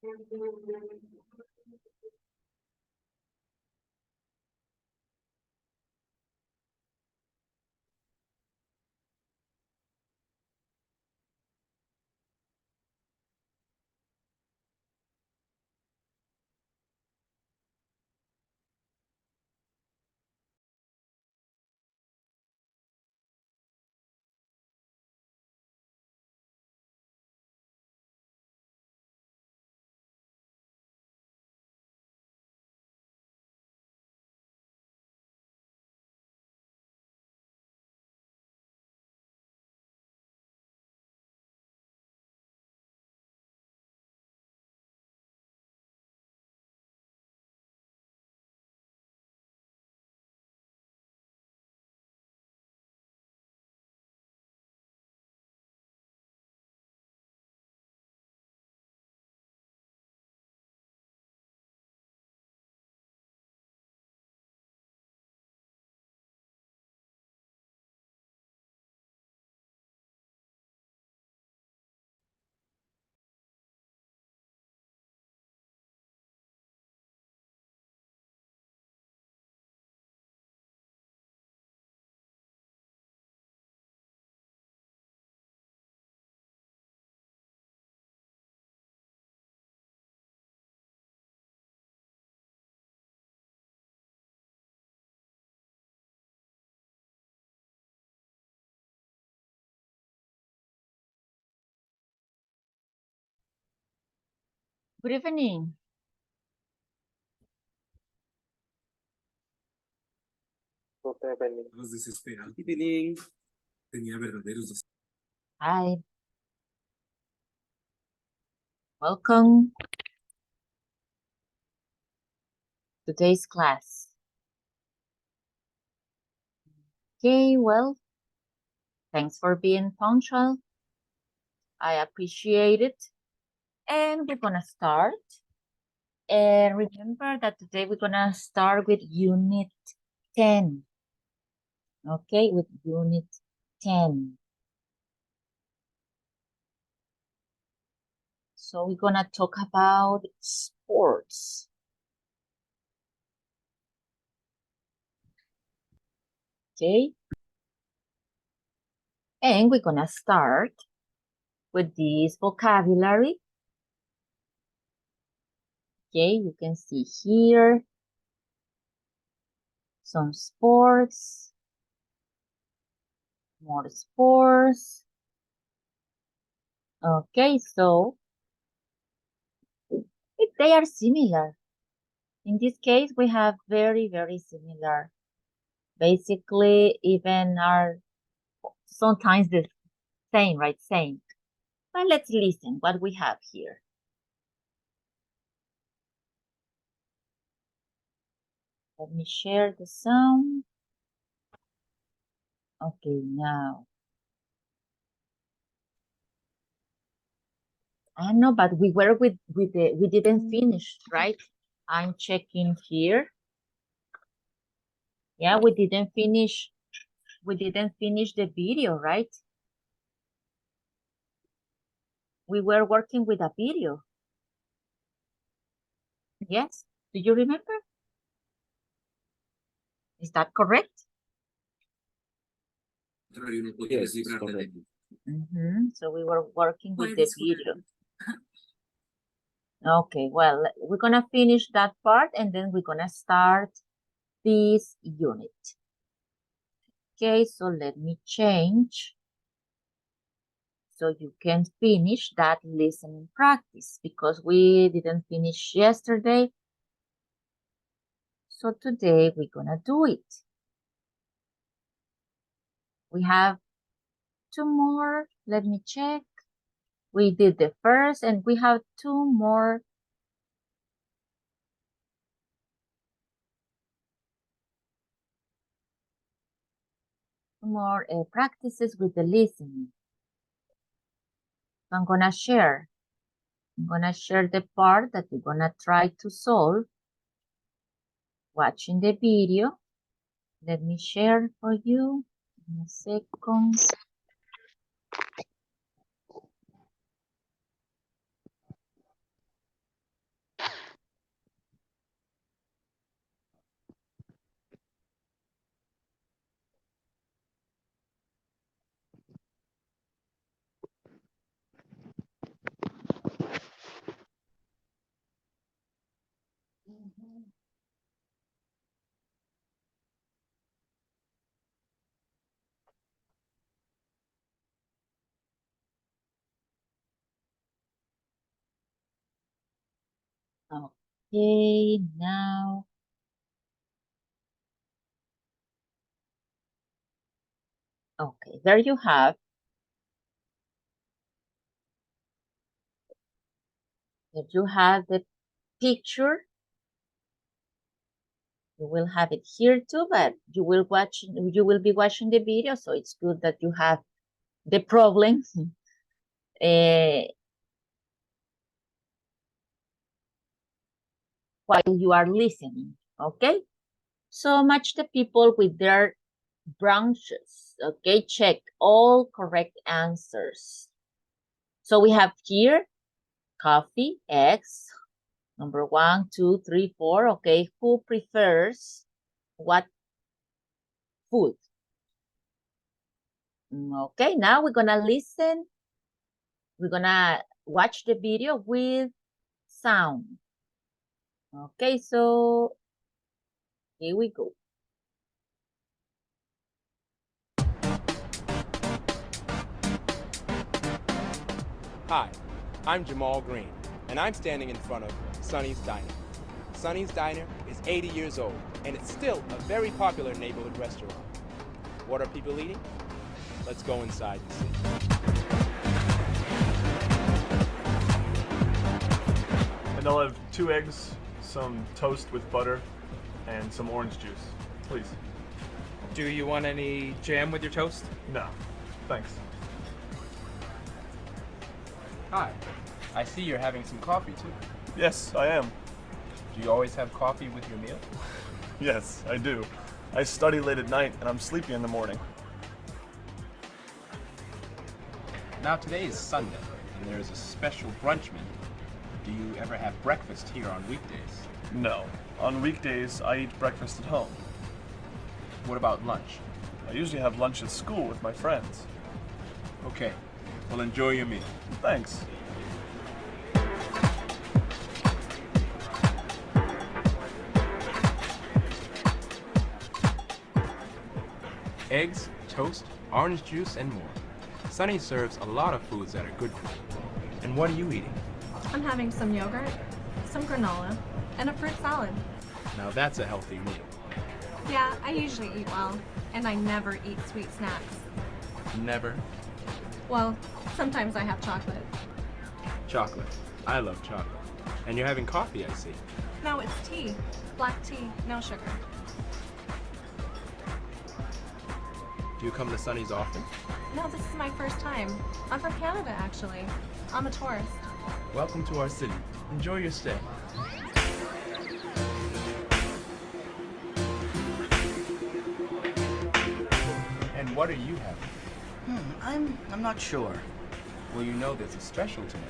Good evening. Los desesperaba. Good evening. Tenía verdaderos. Hi. Welcome to today's class. Okay, well, thanks for being punctual. I appreciate it. And we're gonna start. And remember that today we're gonna start with Unit 10. Okay, with Unit 10. So we're gonna talk about sports. Okay. And we're gonna start with this vocabulary. Okay, you can see here some sports, more sports. Okay, so they are similar. In this case, we have very, very similar. Basically, even are sometimes the same, right? Same. But let's listen what we have here. Let me share the sound. Okay, now. I know, but we were with the, we didn't finish, right? I'm checking here. Yeah, we didn't finish the video, right? We were working with a video. Yes, do you remember? Is that correct? Yes, correct. So we were working with the video. Okay, well, we're gonna finish that part and then we're gonna start this unit. Okay, so let me change so you can finish that listening practice because we didn't finish yesterday. So today we're gonna do it. We have two more. Let me check. We did the first and we have two more. Practices with the listening. I'm gonna share the part that you're gonna try to solve watching the video. Let me share for you in a second. Okay, now. Okay, there you have. There you have the picture. You will have it here too, but you will be watching the video, so it's good that you have the problem while you are listening. Okay, so match the people with their branches. Okay, check all correct answers. So we have here coffee, eggs, number 1, 2, 3, 4. Okay, who prefers what food? Okay, now we're gonna listen. We're gonna watch the video with sound. Okay, so here we go. Hi, I'm Jamal Green, and I'm standing in front of Sonny's Diner. Sonny's Diner is 80 years old, and it's still a very popular neighborhood restaurant. What are people eating? Let's go inside and see. And I'll have 2 eggs, some toast with butter, and some orange juice, please. Do you want any jam with your toast? No, thanks. Hi, I see you're having some coffee too. Yes, I am. Do you always have coffee with your meal? Yes, I do. I study late at night and I'm sleepy in the morning. Now today is Sunday, and there is a special brunch menu. Do you ever have breakfast here on weekdays? No. On weekdays, I eat breakfast at home. What about lunch? I usually have lunch at school with my friends. Okay, well enjoy your meal. Thanks. Eggs, toast, orange juice, and more. Sonny serves a lot of foods that are good for you. And what are you eating? I'm having some yogurt, some granola, and a fruit salad. Now that's a healthy meal. Yeah, I usually eat well, and I never eat sweet snacks. Never. Well, sometimes I have chocolate. Chocolate. I love chocolate. And you're having coffee, I see. No, it's tea. Black tea, no sugar. Do you come to Sonny's often? No, this is my first time. I'm from Canada, actually. I'm a tourist. Welcome to our city. Enjoy your stay. And what are you having? I'm not sure. Well, you know there's a special tonight.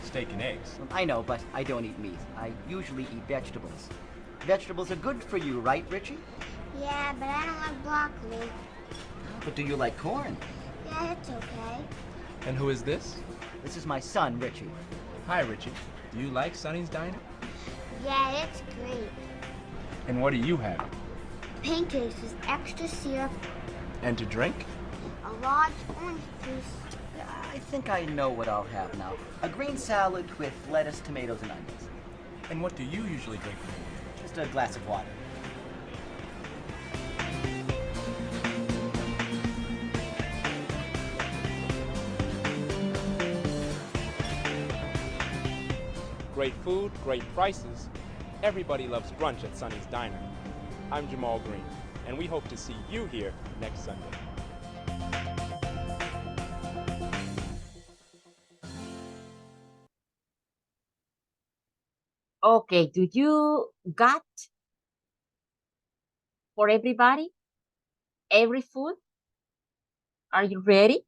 Steak and eggs. I know, but I don't eat meat. I usually eat vegetables. Vegetables are good for you, right, Richie? Yeah, but I don't like broccoli. But do you like corn? Yeah, it's okay. And who is this? This is my son, Richie. Hi, Richie. Do you like Sonny's Diner? Yeah, it's great. And what are you having? Pancakes with extra syrup, And to drink? a large orange juice. I think I know what I'll have now. A green salad with lettuce, tomatoes, and onions. And what do you usually drink? Just a glass of water. Great food, great prices. Everybody loves brunch at Sonny's Diner. I'm Jamal Green, and we hope to see you here next Sunday. Okay, do you got for everybody? Every food? Are you ready?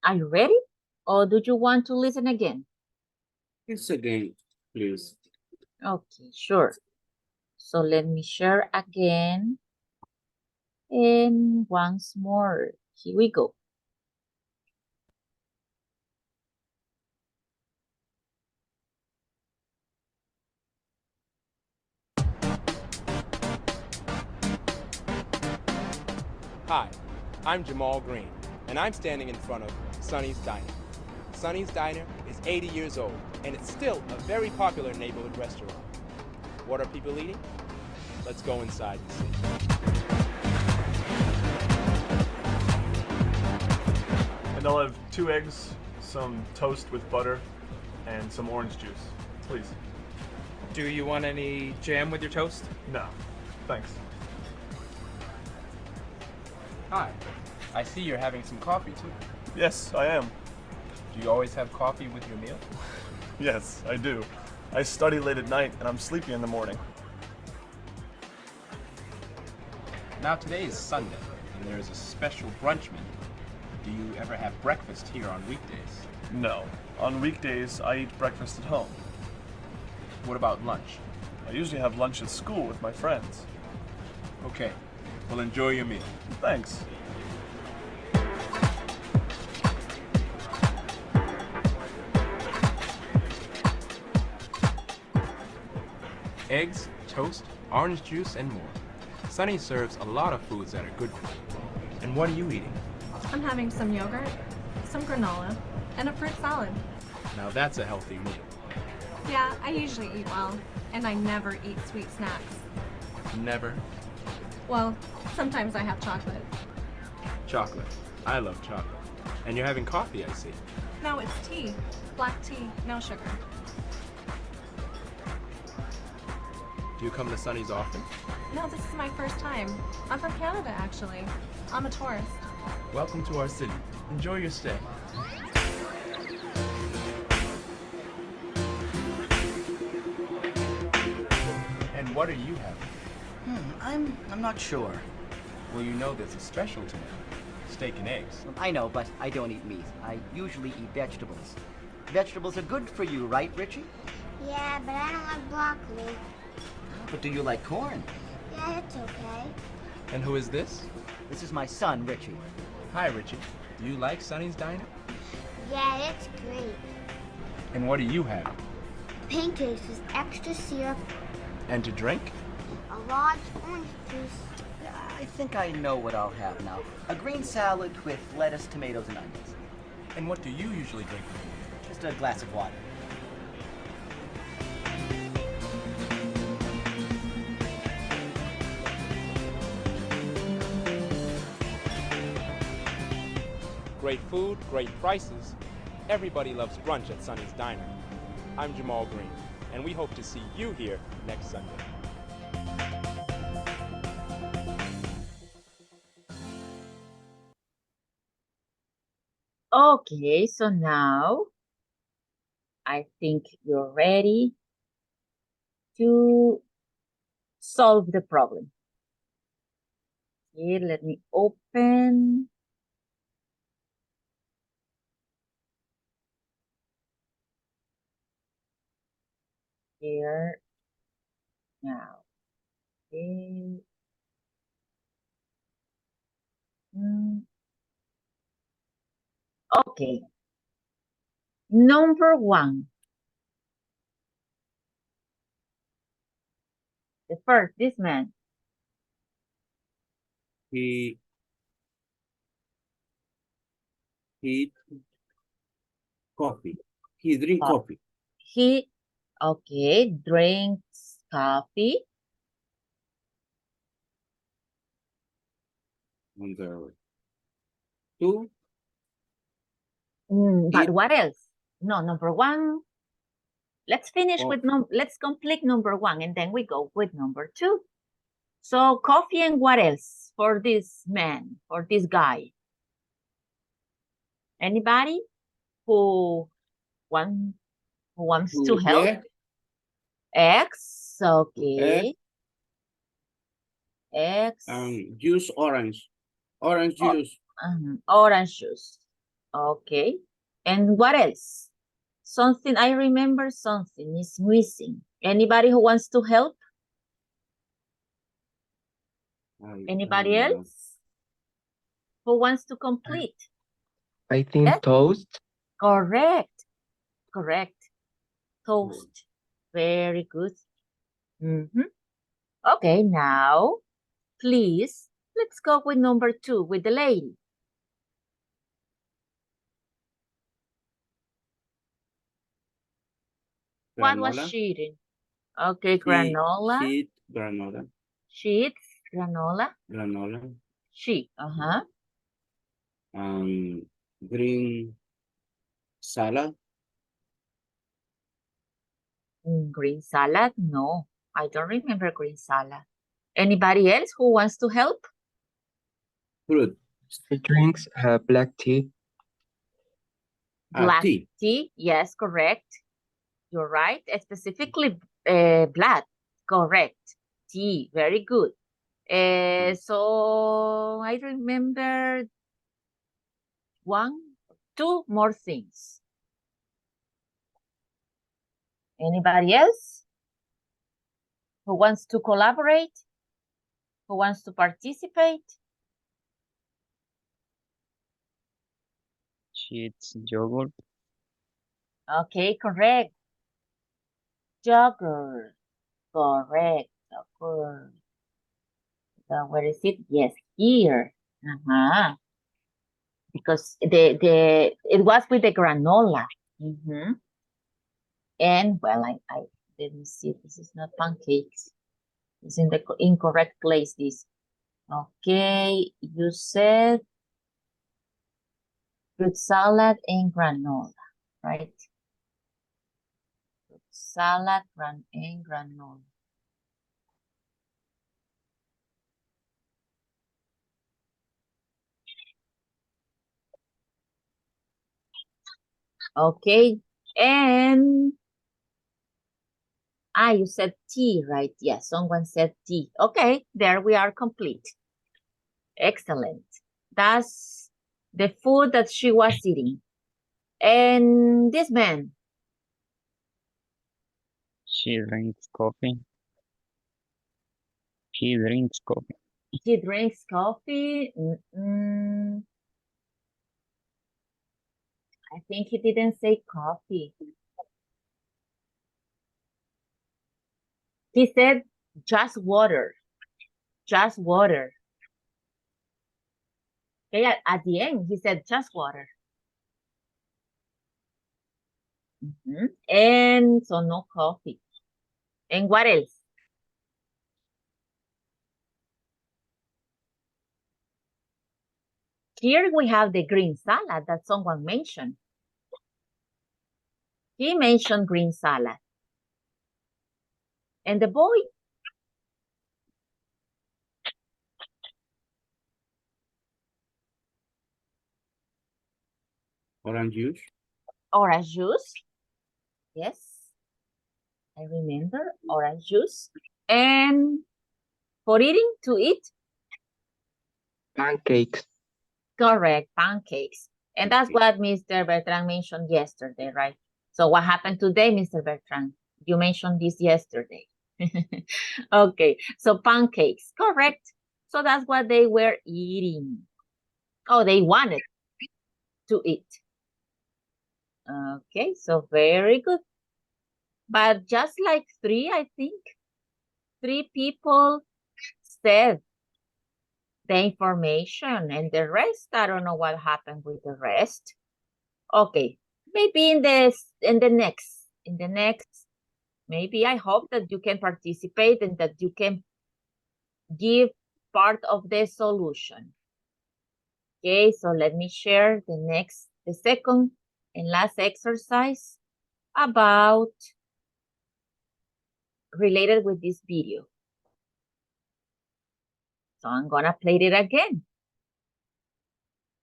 Are you ready? Or do you want to listen again? It's again, please. Okay, sure. So let me share again. And once more, here we go. Hi, I'm Jamal Green, and I'm standing in front of Sonny's Diner. Sonny's Diner is 80 years old, and it's still a very popular neighborhood restaurant. What are people eating? Let's go inside and see. And I'll have 2 eggs, some toast with butter, and some orange juice, please. Do you want any jam with your toast? No, thanks. Hi, I see you're having some coffee too. Yes, I am. Do you always have coffee with your meal? Yes, I do. I study late at night and I'm sleepy in the morning. Now today is Sunday, and there is a special brunch menu. Do you ever have breakfast here on weekdays? No. On weekdays, I eat breakfast at home. What about lunch? I usually have lunch at school with my friends. Okay, well enjoy your meal. Thanks. Eggs, toast, orange juice, and more. Sonny serves a lot of foods that are good for you. And what are you eating? I'm having some yogurt, some granola, and a fruit salad. Now that's a healthy meal. Yeah, I usually eat well, and I never eat sweet snacks. Never. Well, sometimes I have chocolate. Chocolate. I love chocolate. And you're having coffee, I see. No, it's tea. Black tea, no sugar. Do you come to Sonny's often? No, this is my first time. I'm from Canada, actually. I'm a tourist. Welcome to our city. Enjoy your stay. And what are you having? I'm not sure. Well, you know there's a special tonight. Steak and eggs. I know, but I don't eat meat. I usually eat vegetables. Vegetables are good for you, right, Richie? Yeah, but I don't like broccoli. But do you like corn? Yeah, it's okay. And who is this? This is my son, Richie. Hi, Richie. Do you like Sonny's Diner? Yeah, it's great. And what are you having? Pancakes with extra syrup, And to drink? a large orange juice. I think I know what I'll have now. A green salad with lettuce, tomatoes, and onions. And what do you usually drink? Just a glass of water. Great food, great prices. Everybody loves brunch at Sonny's Diner. I'm Jamal Green, and we hope to see you here next Sunday. Okay, so now I think you're ready to solve the problem. Okay, let me open. Here now. Okay. Okay. Number 1. The first, this man. He eat coffee. He drink coffee. He, okay, drinks coffee. Number 2, But Eat- what else? No, number 1. Let's finish with let's complete number 1 and then we go with number 2. So coffee and what else for this man, for this guy? Anybody who wants to help? X, okay. X. Juice orange. Orange juice. Orange juice. Okay. And what else? Something, I remember something is missing. Anybody who wants to help? Anybody else who wants to complete? I think toast. Correct. Toast. Very good. Okay, now, please, Let's go with number 2, with the lady. What was Granola. she eating? Okay, She granola. eat granola. She eats granola. Granola. She, Green salad. Green salad? No, I don't remember green salad. Anybody else who wants to help? Fruit. She drinks black tea. Black Tea. tea, yes, correct. You're right. Specifically black, correct. Tea, very good. So I remember 1, 2 more things. Anybody else who wants to collaborate? Who wants to participate? She eats yogurt. Okay, correct. Yogurt, correct. Yogurt. Where is it? Yes, here. Because it was with the granola. And well, I let me see. This is not pancakes. It's in the incorrect place. This. Okay, you said fruit salad and granola, right? Fruit salad and granola. Okay, and you said tea, right? Yes, someone said tea. Okay, there we are complete. Excellent. That's the food that she was eating. And this man? She drinks coffee. He drinks coffee. He drinks coffee. I think he didn't say coffee. He said just water. Just water. Okay, at the end, he said just water. And so no coffee. And what else? Here we have the green salad that someone mentioned. He mentioned green salad. And the boy? Orange juice. Orange juice. Yes. I remember orange juice. And for eating, to eat? Pancakes. Correct, pancakes. And that's what Mr. Bertrand mentioned yesterday, right? So what happened today, Mr. Bertrand? You mentioned this yesterday. Okay, so pancakes, correct. So that's what they were eating. Oh, they wanted to eat. Okay, so very good. But just like 3, I think, 3 people said the information, and the rest, I don't know what happened with the rest. Okay, maybe in the next, maybe I hope that you can participate and that you can give part of the solution. Okay, so let me share the second and last exercise about related with this video. So I'm gonna play it again.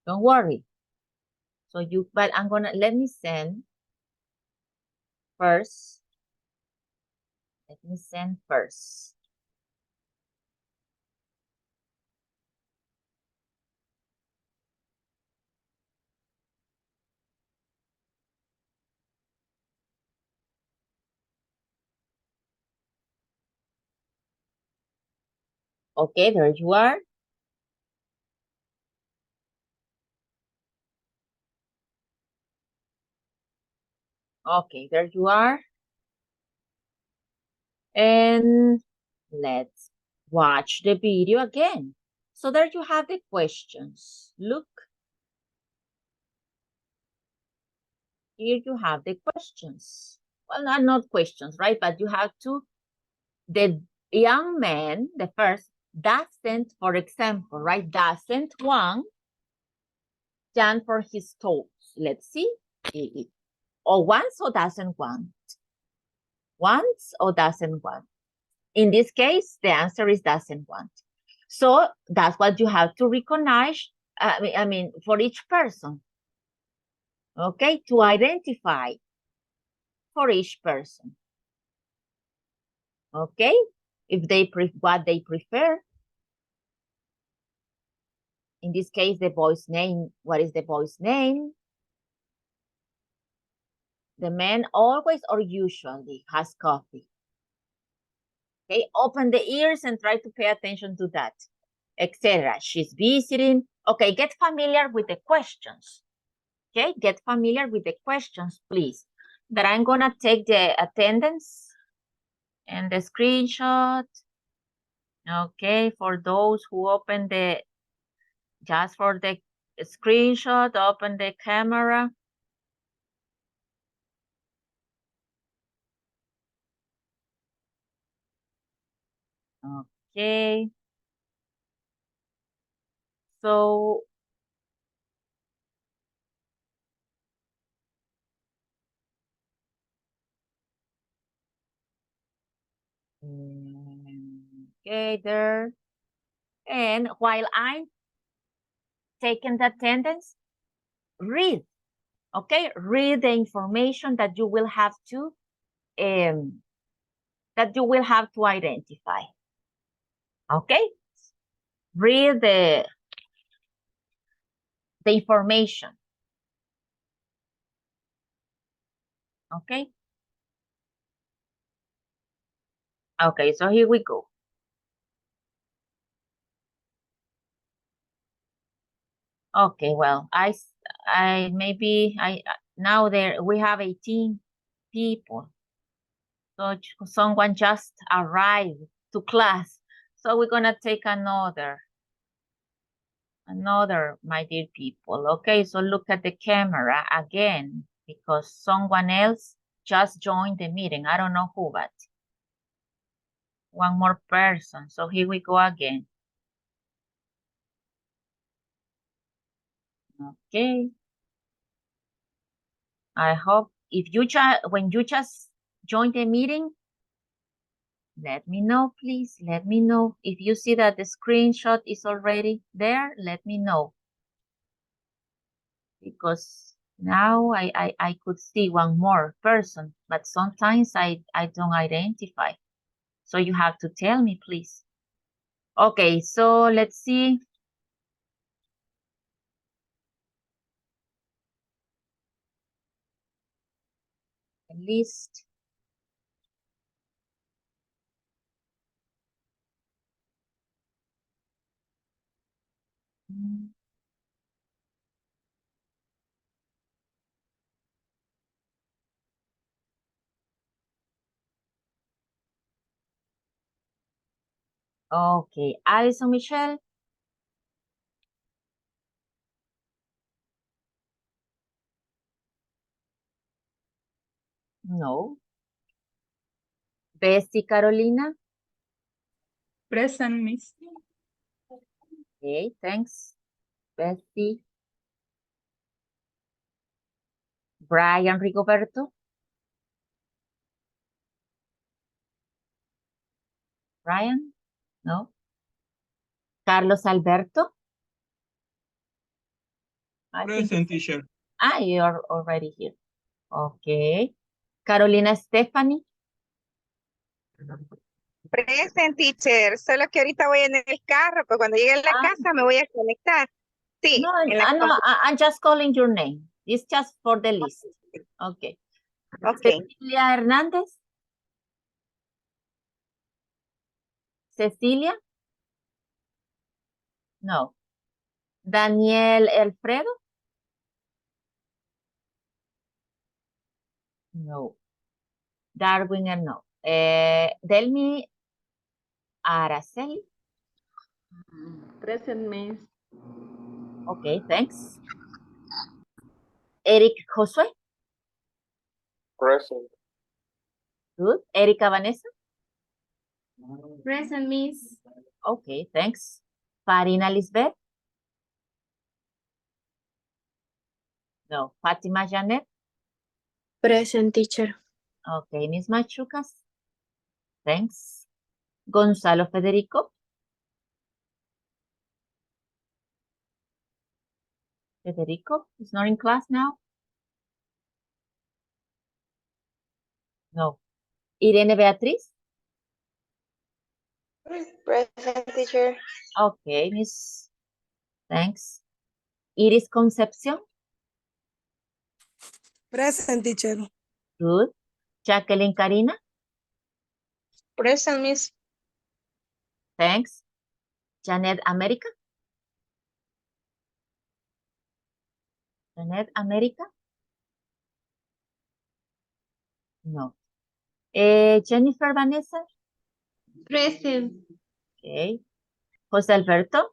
Don't worry. So but let me send first. Let me send first. Okay, there you are. Okay, there you are. And let's watch the video again. So there you have the questions. Look. Here you have the questions. Well, not questions, right? But you have to, the young man, the first, doesn't, for example, right? Doesn't want Jan for his toes. Let's see. Or wants or doesn't want. Wants or doesn't want. In this case, the answer is doesn't want. So that's what you have to recognize, I mean, for each person. Okay, to identify for each person. Okay, if they what they prefer. In this case, the boy's name. What is the boy's name? The man always or usually has coffee. Okay, open the ears and try to pay attention to that, etc. She's visiting. Okay, get familiar with the questions. Okay, get familiar with the questions, please. That I'm gonna take the attendance and the screenshot. Okay, for those who open the, just for the screenshot, open the camera. Okay. So, okay, there. And while I'm taking the attendance, read, okay? Read the information that you will have to, identify, okay? Read the information, okay? Okay, so here we go. Okay, well, now we have 18 people. So someone just arrived to class. So we're gonna take another, my dear people. Okay, so look at the camera again, because someone else just joined the meeting. I don't know who, but one more person. So here we go again. Okay. I hope if you when you just join the meeting, let me know, please. Let me know. If you see that the screenshot is already there, let me know. Because now I could see one more person, but sometimes I don't identify. So you have to tell me, please. Okay, so let's see. List. Okay, Alison Michelle. No. Bessie Carolina. Present, Miss. Okay, thanks, Bessie. Brian Rigoberto. Brian? No. Carlos Alberto. Present, teacher. You're already here. Okay. Carolina Stephanie. Present, teacher. Solo que ahorita voy en el carro, pero cuando llegue a la casa me voy a conectar. Sí. No, I'm just calling your name. It's just for the list. Okay. Okay. Cecilia Hernández. Cecilia. No. Daniel Alfredo. No. Darwin, no. Delmi Araceli. Present, Miss. Okay, thanks. Eric Josue. Present. Good. Erika Vanessa. Present, Miss. Okay, thanks. Farina Lisbeth. No. Fatima Janet. Present, teacher. Okay, Miss Machucas. Thanks. Gonzalo Federico. Federico is not in class now. No. Irene Beatriz. Present, teacher. Okay, Miss. Thanks. Iris Concepcion. Present, teacher. Good. Jacqueline Karina. Present, Miss. Thanks. Janet America. Janet America. No. Jennifer Vanessa. Present. Okay. Jose Alberto.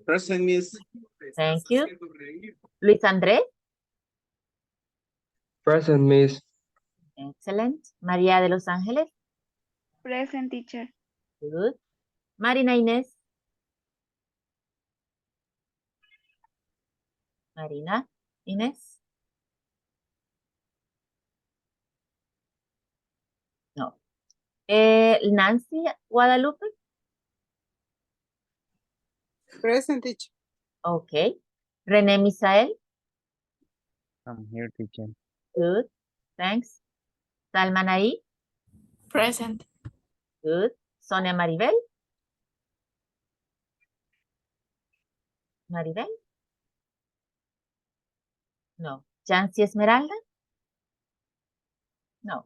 Present, Miss. Thank you. Luis Andrés. Present, Miss. Excellent. María de Los Ángeles. Present, teacher. Good. Marina Inés. Marina Inés. No. Nancy Guadalupe. Present, teacher. Okay. René Misael. I'm here, teacher. Good. Thanks. Salma Naí. Present. Good. Sonia Maribel. Maribel. No. Jancy Esmeralda. No.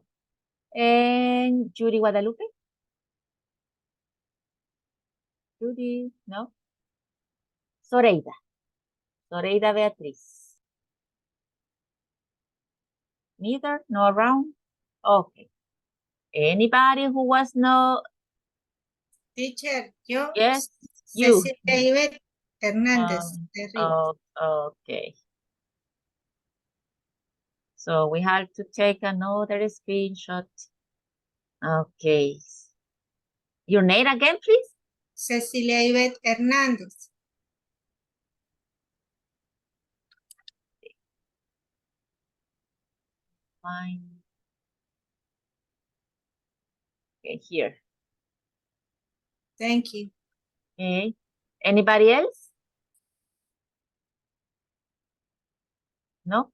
And Judy Guadalupe. Judy. No. Zoreida. Zoreida Beatriz. Neither. No around. Okay. Anybody who was no. Teacher, yo. Yes. You. Cecilia Ivette Hernández. Okay. So we have to take another screenshot. Okay. Your name again, please? Cecilia Ivette Hernández. Fine. Okay, here. Thank you. Okay. Anybody else? No?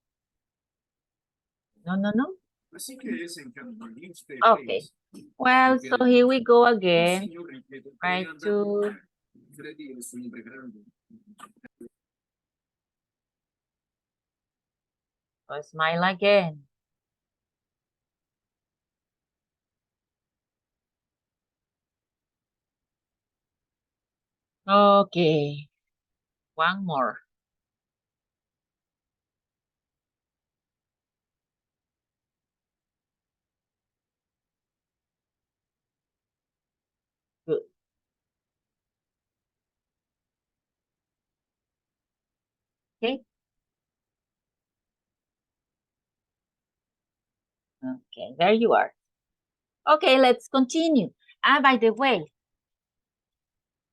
No. Okay. Well, so here we go again. Right to smile again. Okay. One more. Good. Okay. Okay, there you are. Okay, let's continue. And by the way,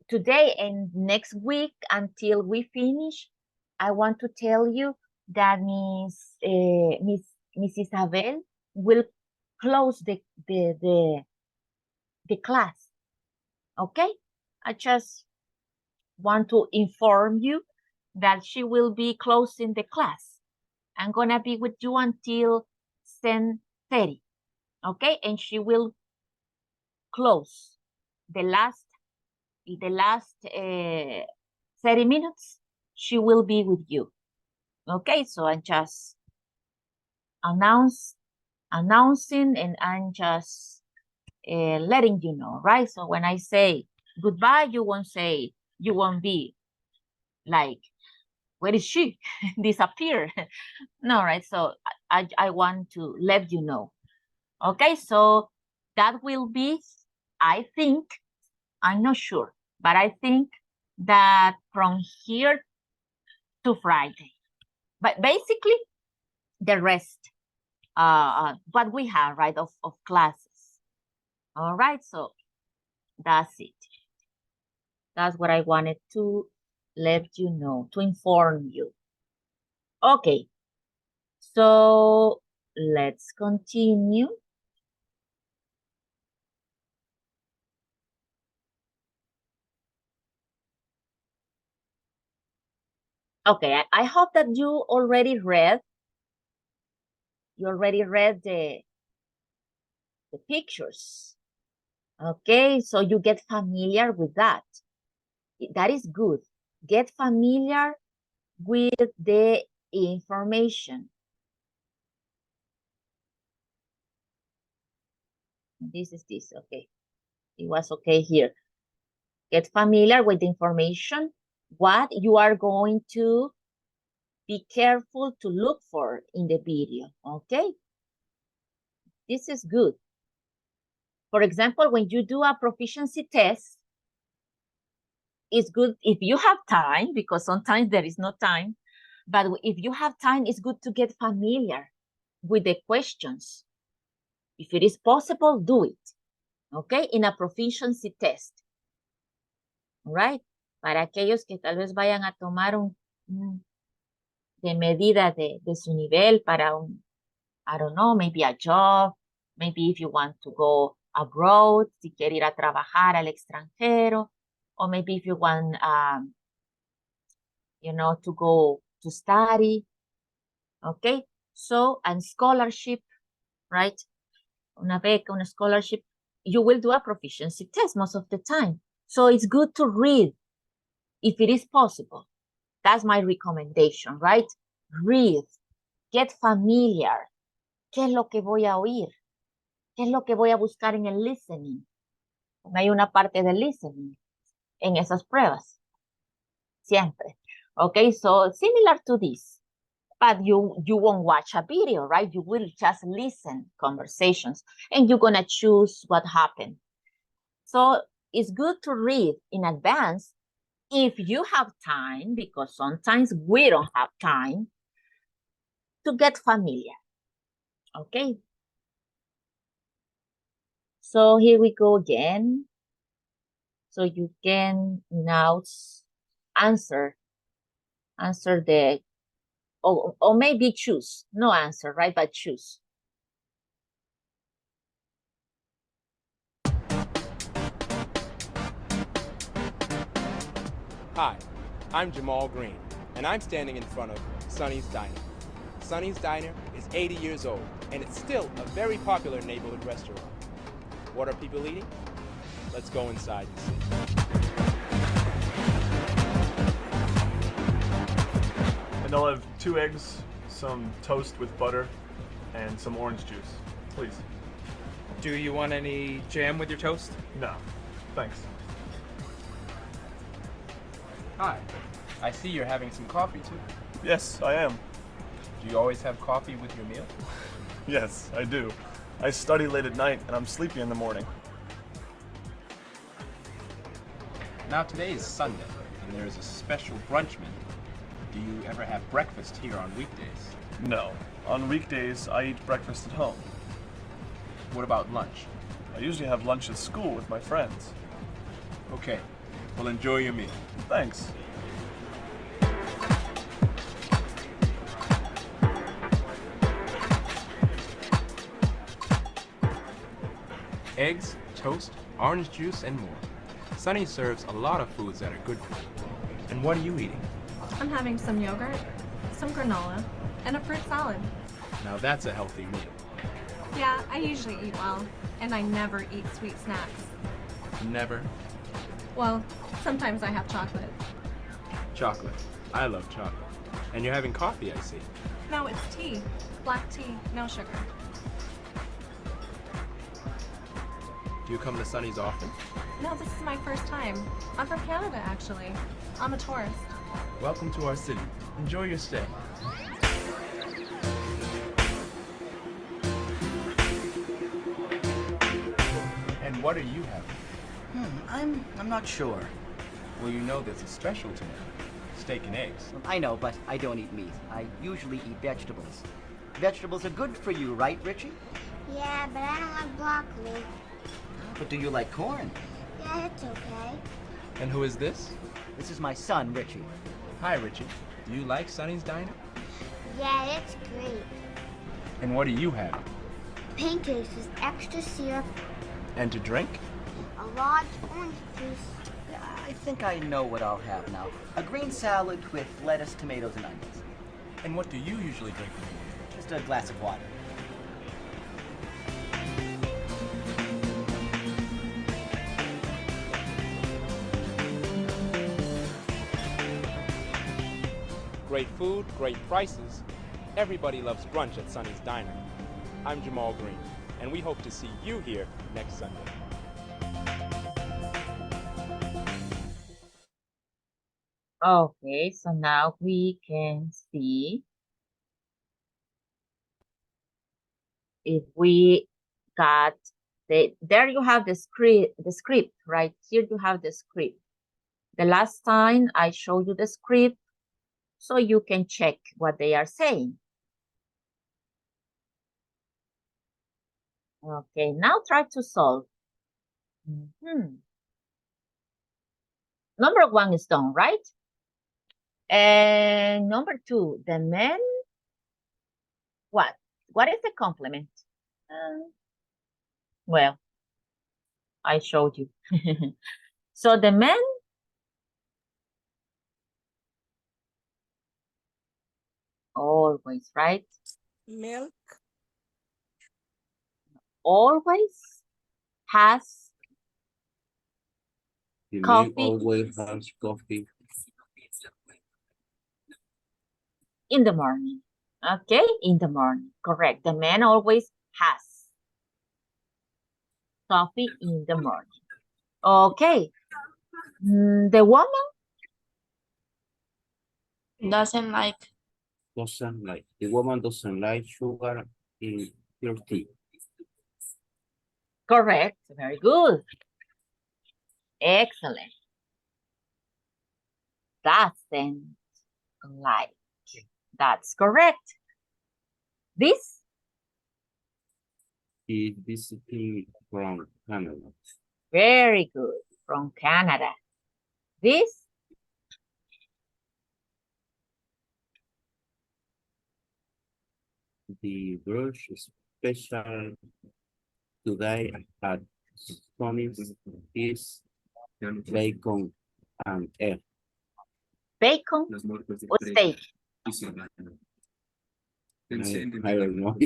today and next week until we finish, I want to tell you that Miss Isabel will close the class. Okay? I just want to inform you that she will be closing the class. I'm gonna be with you until 10:30. Okay? And she will close the last 30 minutes. She will be with you. Okay, so I'm just announcing and I'm just letting you know, right? So when I say goodbye, you won't be like, where is she? Disappear. No, right? So I want to let you know. Okay, so that will be, I think, I'm not sure, but I think that from here to Friday. But basically, the rest, what we have, right, of classes. All right, so that's it. That's what I wanted to let you know, to inform you. Okay, so let's continue. Okay, I hope that you already read the pictures. Okay, so you get familiar with that. That is good. Get familiar with the information. This is this, okay. It was okay here. Get familiar with the information, what you are going to be careful to look for in the video, okay? This is good. For example, when you do a proficiency test, it's good if you have time, because sometimes there is no time, but if you have time, it's good to get familiar with the questions. If it is possible, do it, okay? In a proficiency test, right? Para aquellos que tal vez vayan a tomar de medida de su nivel para I don't know, maybe a job, maybe if you want to go abroad, si quiere ir a trabajar al extranjero, or maybe if you want, you know, to go to study, okay? So, and scholarship, right? Una beca, una scholarship, you will do a proficiency test most of the time. So it's good to read if it is possible. That's my recommendation, right? Read, get familiar. ¿Qué es lo que voy a oír? ¿Qué es lo que voy a buscar en el listening? Hay una parte de listening en esas pruebas. Siempre. Okay, so similar to this. But you won't watch a video, right? You will just listen conversations and you're going to choose what happened. So it's good to read in advance if you have time, because sometimes we don't have time, to get familiar. Okay. So here we go again. So you can now answer the, or maybe choose, no answer, right? But choose. Hi, I'm Jamal Green, and I'm standing in front of Sonny's Diner. Sonny's Diner is 80 years old, and it's still a very popular neighborhood restaurant. What are people eating? Let's go inside and see. And I'll have 2 eggs, some toast with butter, and some orange juice, please. Do you want any jam with your toast? No, thanks. Hi, I see you're having some coffee too. Yes, I am. Do you always have coffee with your meal? Yes, I do. I study late at night and I'm sleepy in the morning. Now today is Sunday, and there is a special brunch menu. Do you ever have breakfast here on weekdays? No. On weekdays, I eat breakfast at home. What about lunch? I usually have lunch at school with my friends. Okay, well enjoy your meal. Thanks. Eggs, toast, orange juice, and more. Sonny serves a lot of foods that are good for you. And what are you eating? I'm having some yogurt, some granola, and a fruit salad. Now that's a healthy meal. Yeah, I usually eat well, and I never eat sweet snacks. Never. Well, sometimes I have chocolate. Chocolate. I love chocolate. And you're having coffee, I see. No, it's tea. Black tea, no sugar. Do you come to Sonny's often? No, this is my first time. I'm from Canada, actually. I'm a tourist. Welcome to our city. Enjoy your stay. And what are you having? I'm not sure. Well, you know there's a special tonight. Steak and eggs. I know, but I don't eat meat. I usually eat vegetables. Vegetables are good for you, right, Richie? Yeah, but I don't like broccoli. But do you like corn? Yeah, it's okay. And who is this? This is my son, Richie. Hi, Richie. Do you like Sonny's Diner? Yeah, it's great. And what do you have? Pancakes with extra syrup, And to drink? a large orange juice. Yeah, I think I know what I'll have now. A green salad with lettuce, tomatoes, and onions. And what do you usually drink? Just a glass of water. Great food, great prices. Everybody loves brunch at Sonny's Diner. I'm Jamal Green, and we hope to see you here next Sunday. Okay, so now we can see if we got there you have the script, right? Here you have the script. The last time I showed you the script, so you can check what they are saying. Okay, now try to solve. Number 1 is done, right? And number 2, the man, what? What is the complement? Well, I showed you. So the man always, right? Milk. Always has The man coffee always has coffee in the morning. Okay, in the morning. Correct. The man always has coffee in the morning. Okay. The woman Doesn't like. doesn't like. The woman doesn't like sugar in her tea. correct. Very good. Excellent. Doesn't like. That's correct. This He visiting from Canada. very good. From Canada. This The brush special today at Sonny's is bacon and egg. bacon or steak. I don't know.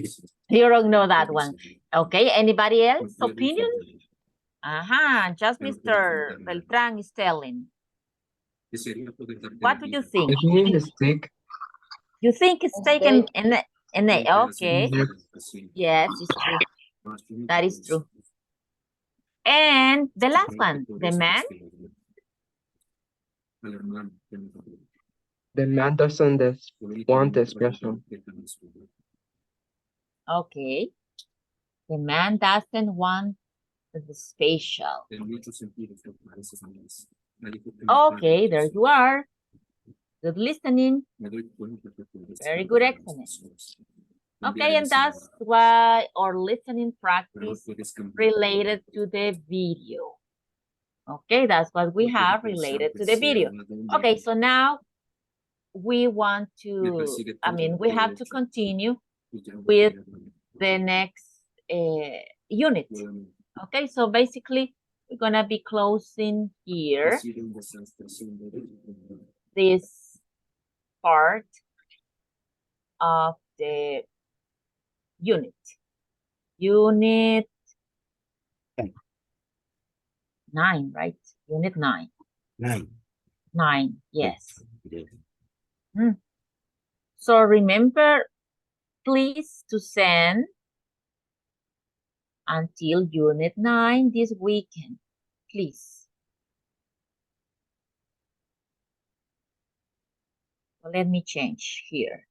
You don't know that one. Okay, anybody else opinion? Just Mr. Beltran is telling. What do you think? I think it's steak. You think it's taken in the okay. Yep. Yes, it's true. That is true. And the last one, the man. The man doesn't want the special. Okay. The man doesn't want the special. Okay, there you are. Good listening. Very good, excellent. Okay, and that's why our listening practice related to the video. Okay, that's what we have related to the video. Okay, so now we want to, we have to continue with the next unit. Okay, so basically we're gonna be closing here this part of the unit. Unit 9, right? Unit 9. 9, yes. So remember, please, to send until Unit 9 this weekend, please. So let me change here.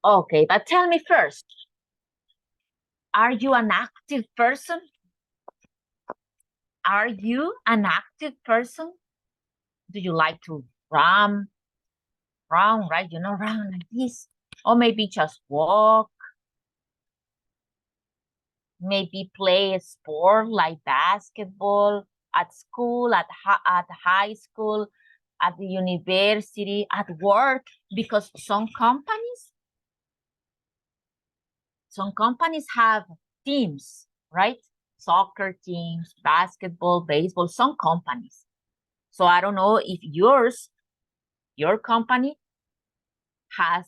Okay, but tell me first, are you an active person? Are you an active person? Do you like to run, right? You know, run like this. Or maybe just walk. Maybe play a sport like basketball at school, at high school, at the university, at work, because some companies have teams, right? Soccer teams, basketball, baseball, some companies. So I don't know if your company has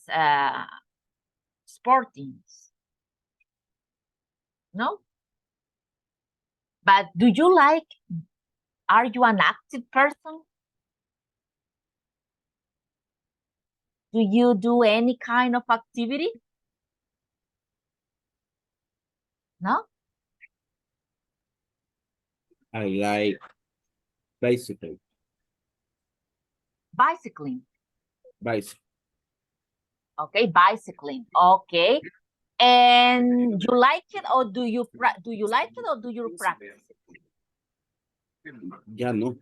sport teams. No? But are you an active person? Do you do any kind of activity? No? I like bicycle. Bicycling. Bicycle. Okay, bicycling. Okay. And you like it or do you like it or do you practice it? Ya no.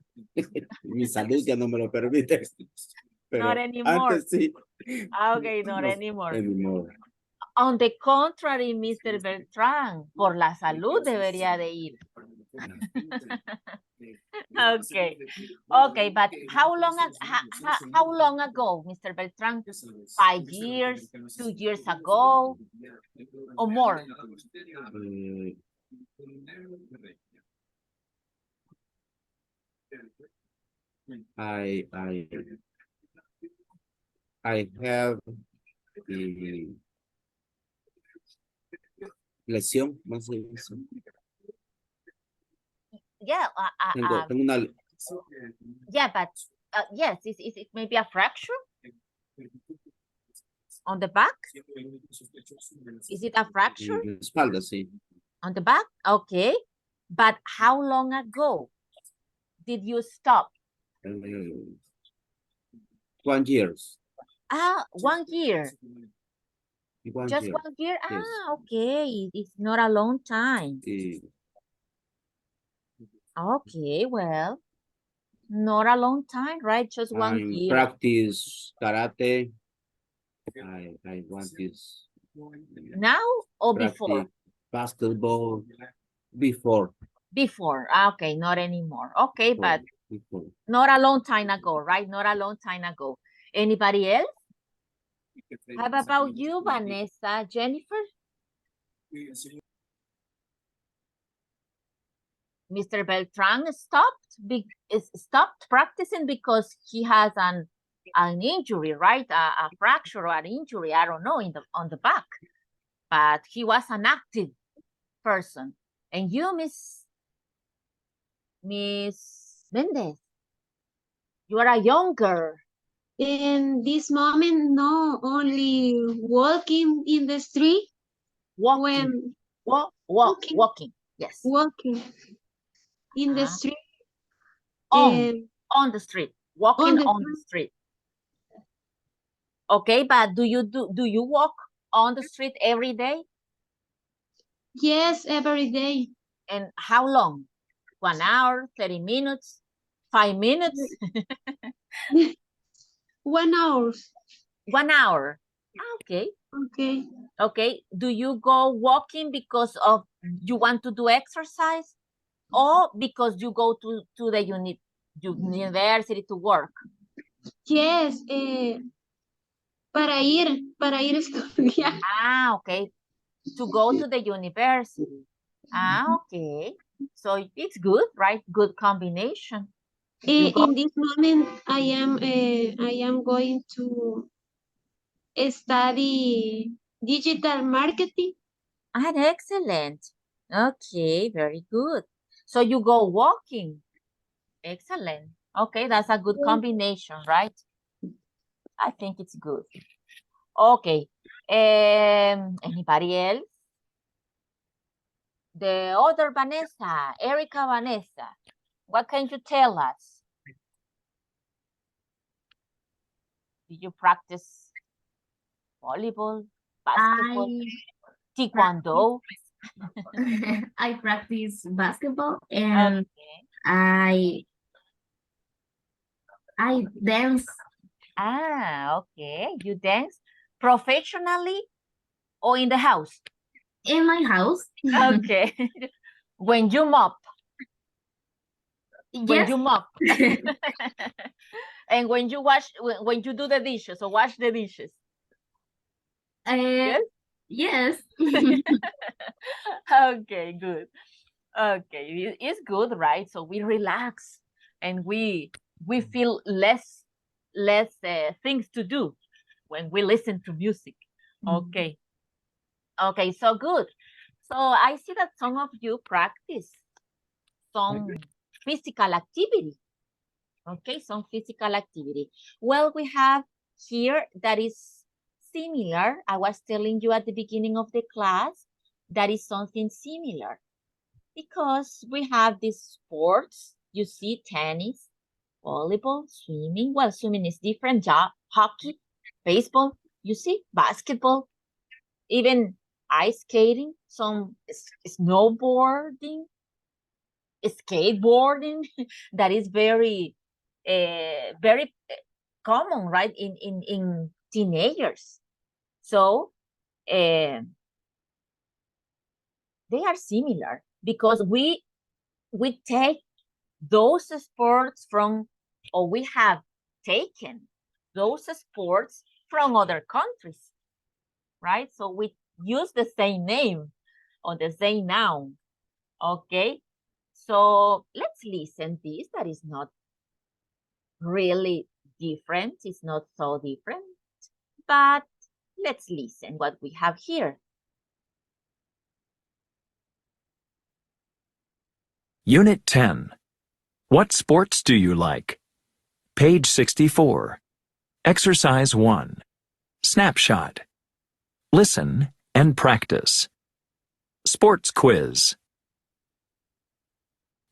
Mi salud ya no me lo permite. Pero Not anymore. antes sí. Okay, not No, anymore. anymore. On the contrary, Mr. Beltrán, por la salud debería de ir. Okay. Okay, but how long ago, Mr. Beltrán? 5 years, 2 years ago, or more? I have lesión, más de eso. Yeah, Tengo una. yeah, but yes, it may be a fracture on the back. Is it a fracture? En la espalda, sí. On the back? Okay. But how long ago did you stop? 1 year. 1 year. Just 1 year? Yes. Okay. It's not a long time. Okay, well, not a long time, right? Just 1 year. Practice karate. I want this. Now or before? Basketball before. Before. Okay, not anymore. Okay, but before. Not a long time ago, right? Not a long time ago. Anybody else? How about you, Vanessa, Jennifer? Mr. Beltran stopped practicing because he has an injury, right? A fracture or an injury, I don't know, on the back. But he was an active person. And you, Miss Mendez, you are a younger. In this moment, no, only walking in the street. Walking. Walking. Yes. Walking in the street. On the street. Walking on the street. Okay, but do you walk on the street every day? Yes, every day. And how long? 1 hour, 30 minutes, 5 minutes? 1 hour. 1 hour. Okay. Okay. Okay. Do you go walking because of you want to do exercise or because you go to the university to work? Yes, para ir a estudiar. Okay. To go to the university. Okay. So it's good, right? Good combination. In this moment, I am going to study digital marketing. Excellent. Okay, very good. So you go walking. Excellent. Okay, that's a good combination, right? I think it's good. Okay. Anybody else? The other Vanessa, Erica Vanessa. What can you tell us? Did you practice volleyball, Basketball, taekwondo. I practice basketball and I dance. Ah, okay. You dance professionally or in the house? In my house. Okay. When you mop. When Yes. you mop. And when you wash, when you do the dishes or wash the dishes. Yes? Yes. Okay, good. Okay, it's good, right? So we relax and we feel less things to do when we listen to music. Okay. Okay, so good. So I see that some of you practice some physical activity. Okay, some physical activity. Well, we have here that is similar. I was telling you at the beginning of the class that is something similar because we have these sports. You see tennis, volleyball, swimming. Well, swimming is different. Hockey, baseball, you see, basketball, even ice skating, some snowboarding, skateboarding. That is very common, right, in teenagers. So they are similar because we take those sports from, or we have taken those sports from other countries, right? So we use the same name or the same noun. Okay, so let's listen this. That is not really different. It's not so different, but let's listen what we have here. Unit 10. What sports do you like? Page 64. Exercise 1. Snapshot. Listen and practice. Sports quiz.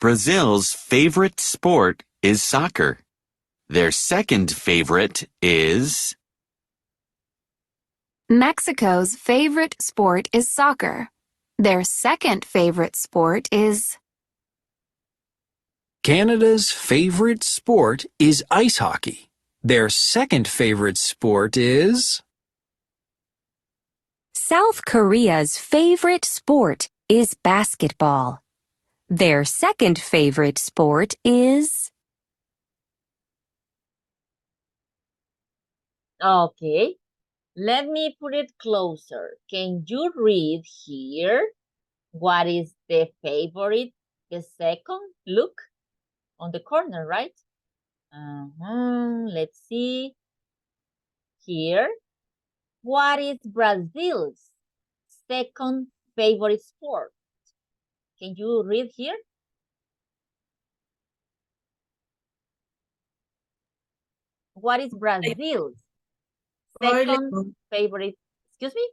Brazil's favorite sport is soccer. Their second favorite is... Mexico's favorite sport is soccer. Their second favorite sport is... Canada's favorite sport is ice hockey. Their second favorite sport is... South Korea's favorite sport is basketball. Their second favorite sport is... Okay, let me put it closer. Can you read here what is the favorite, the second? Look on the corner, right? Let's see here. What is Brazil's second favorite sport? Can you read here? What is Brazil's second favorite? Excuse me?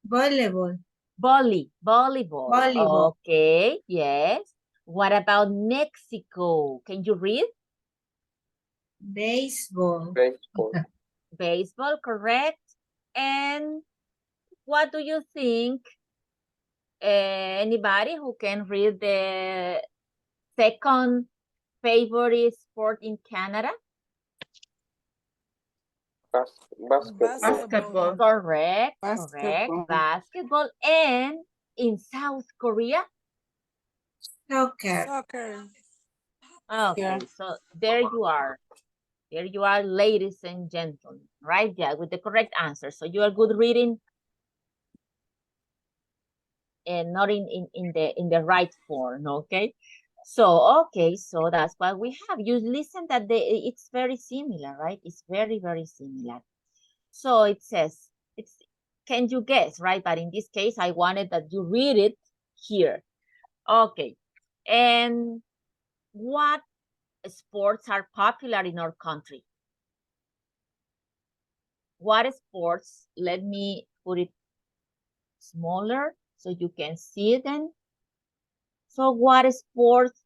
Volleyball. Volleyball. Okay, yes. What about Mexico? Can you read? Baseball. Baseball, correct. And what do you think? Anybody who can read the second favorite sport in Canada? Basketball. Correct, Basketball. correct. Basketball. And in South Korea? Soccer. Okay, so there you are. There you are, ladies and gentlemen, right? Yeah, with the correct answer. So you are good reading and not in the right form, okay? So, okay, so that's what we have. You listen that it's very similar, right? It's very, very similar. So it says, can you guess, right? But in this case, I wanted that you read it here. Okay, and what sports are popular in our country? What sports? Let me put it smaller so you can see it then. So what sports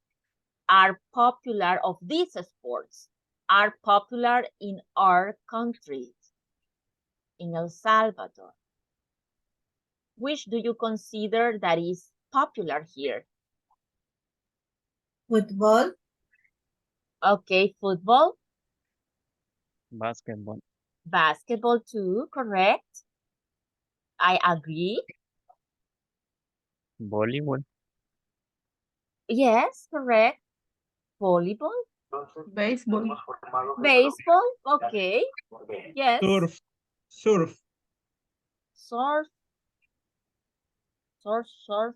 are popular, of these sports are popular in our country, in El Salvador? which do you consider that is popular here? Football. Okay, football. Basketball. Basketball too, correct. I agree. Volleyball. Yes, correct. Volleyball. Baseball. Baseball, okay. Yes. Surf. Surf. Surf. Surf.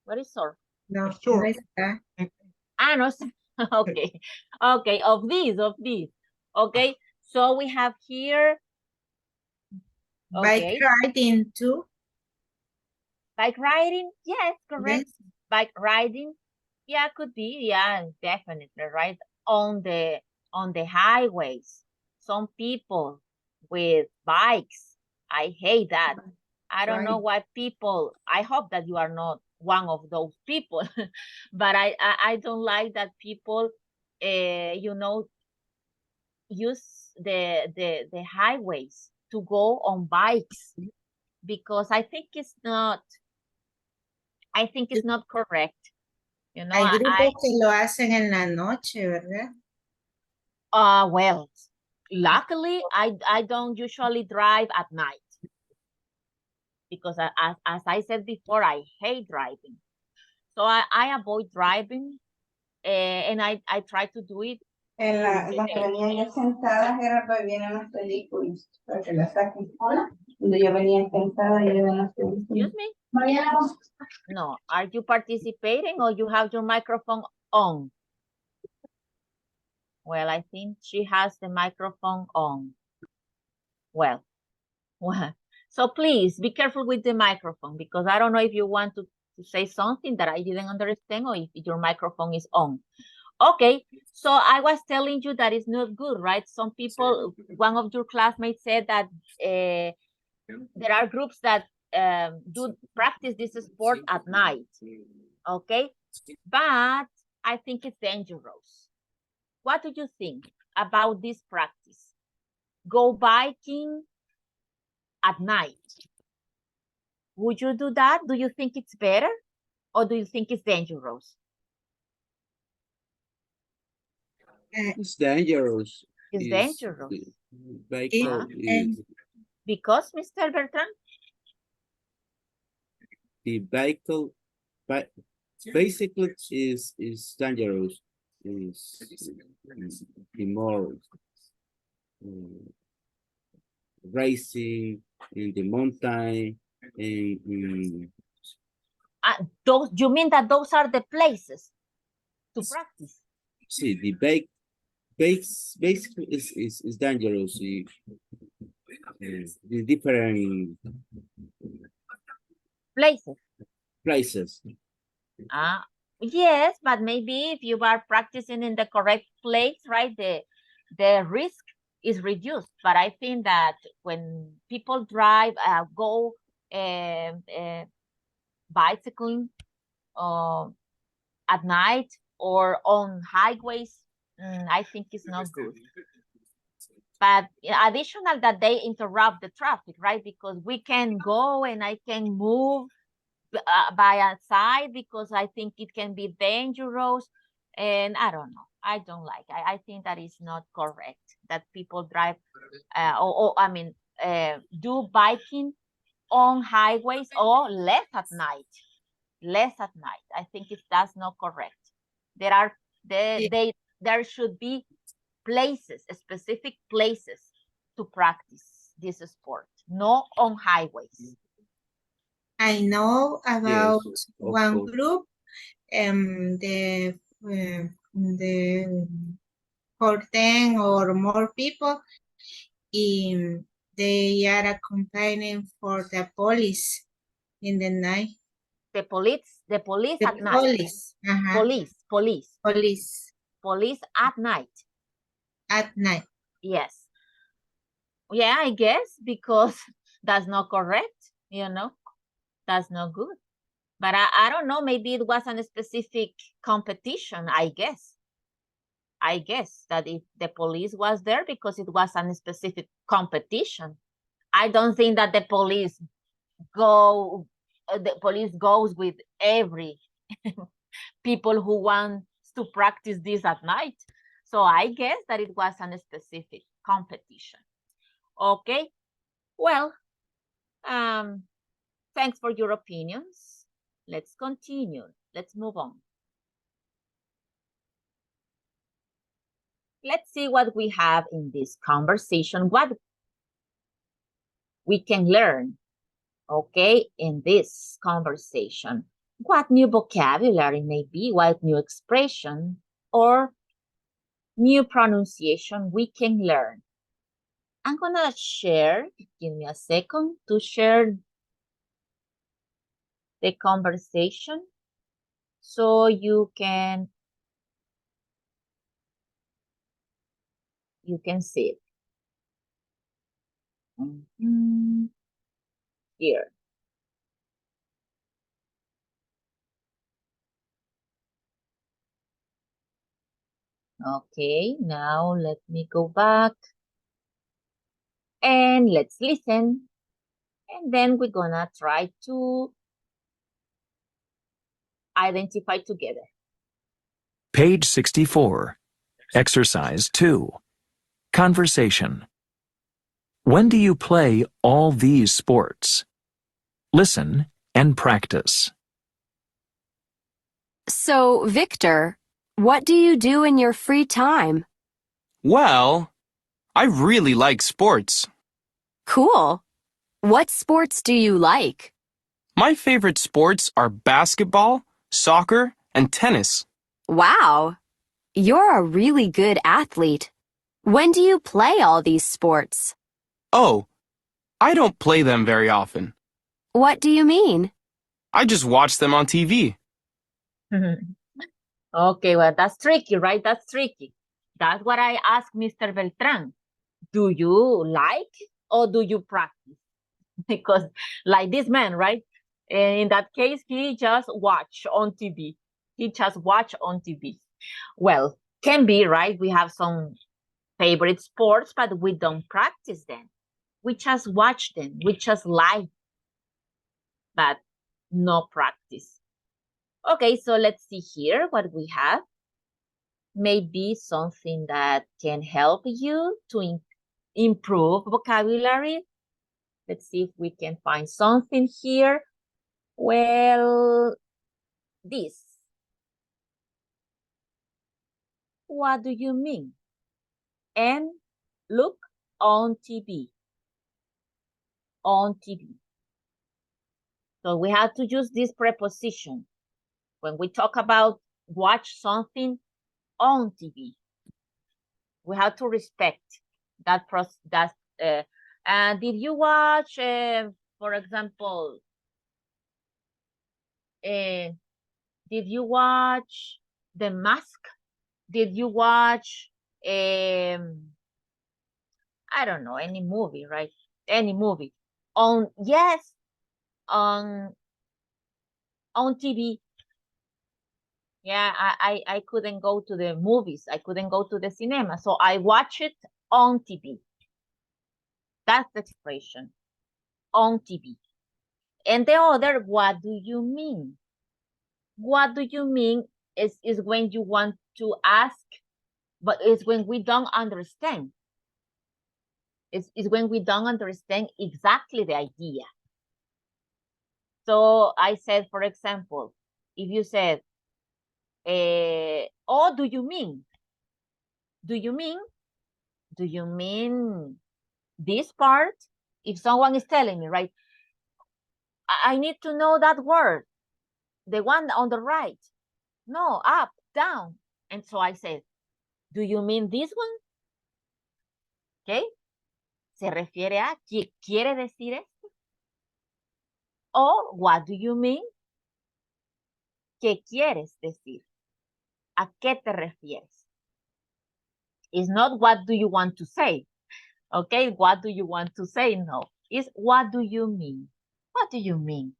What is surf? No, Sure. no está. Ah, no. Okay. Okay, of these. Okay, so we have here. Bike Okay. riding too. Bike riding, yes, correct. Yes. Bike riding, yeah, could be, yeah, definitely, right? On the highways, some people with bikes, I hate that. I don't know why people, I hope that you are not one of those people, but I don't like that people, use the highways to go on bikes, because I think it's not correct. Hay grupos que lo hacen en la noche, ¿verdad? Well, luckily, I don't usually drive at night, because as I said before, I hate driving. So I avoid driving, and I try to do it. Las que venían ya sentadas eran para vienen las películas, para que las saquen. Hola. Donde yo venía sentada y eran las películas. Excuse me? No, are you participating or you have your microphone on? Well, I think she has the microphone on. Well, so please be careful with the microphone, because I don't know if you want to say something that I didn't understand, or if your microphone is on. Okay, so I was telling you that it's not good, right? Some people, one of your classmates said that there are groups that do practice this sport at night, okay? But I think it's dangerous. What do you think about this practice? Go biking at night. Would you do that? Do you think it's better, or do you think it's dangerous? It's dangerous. It's dangerous. Vehicle is Because, Mr. Bertrand? the vehicle, but basically is dangerous. Is the more racing in the mountain and Those, you mean that those are the places to practice? see the basically is dangerous. The different places. Yes, but maybe if you are practicing in the correct place, right, the risk is reduced. But I think that when people drive, go bicycling at night or on highways, I think it's not good. But additional that they interrupt the traffic, right? Because we can go and I can move by outside, because I think it can be dangerous. And I don't know. I don't like. I think that is not correct that people drive do biking on highways or less at night. I think that's not correct. There should be places, specific places to practice this sport, not on highways. I know about one group, the 10 or more people, they are accompanying for the police in the night. The police at night. Police at night. At night. Yes. Yeah, I guess, because that's not correct, That's not good. But I don't know, maybe it was a specific competition, I guess. I guess that if the police was there because it was a specific competition. I don't think that the police the police goes with every people who wants to practice this at night. So I guess that it was a specific competition. Okay, well, thanks for your opinions. Let's continue. Let's move on. Let's see what we have in this conversation, what we can learn, okay, in this conversation. What new vocabulary may be, what new expression or new pronunciation we can learn. I'm gonna share, give me a second to share the conversation so you can see it. Here. Okay, now let me go back and let's listen. And then we're gonna try to identify together. Page 64. Exercise 2. Conversation. When do you play all these sports? Listen and practice. So, Victor, what do you do in your free time? Well, I really like sports. Cool. What sports do you like? My favorite sports are basketball, soccer, and tennis. Wow. You're a really good athlete. When do you play all these sports? Oh, I don't play them very often. What do you mean? I just watch them on TV. Okay, well, that's tricky, right? That's tricky. That's what I asked Mr. Beltran. Do you like or do you practice? Because like this man, right? In that case, he just watch on TV. He just watch on TV. Well, can be, right? We have some favorite sports, but we don't practice them. We just watch them. We just like, but no practice. Okay, so let's see here what we have. Maybe something that can help you to improve vocabulary. Let's see if we can find something here. Well, this. What do you mean? And look on TV. On TV. So we have to use this preposition when we talk about watch something on TV. We have to respect that process. Did you watch, for example, did you watch The Mask? Did you watch, I don't know, any movie, right? Any movie. Yes, on TV. Yeah, I couldn't go to the movies. I couldn't go to the cinema. So I watch it on TV. That's the expression, on TV. And the other, what do you mean? What do you mean is when you want to ask, but it's when we don't understand. It's when we don't understand exactly the idea. So I said, for example, if you said, oh, do you mean? Do you mean? Do you mean this part? If someone is telling me, right, I need to know that word, the one on the right. No, up, down. And so I said, do you mean this one? Okay. Se refiere a, ¿quiere decir esto? Or what do you mean? ¿Qué quieres decir? ¿A qué te refieres? It's not what do you want to say. Okay, what do you want to say? No, it's what do you mean? What do you mean?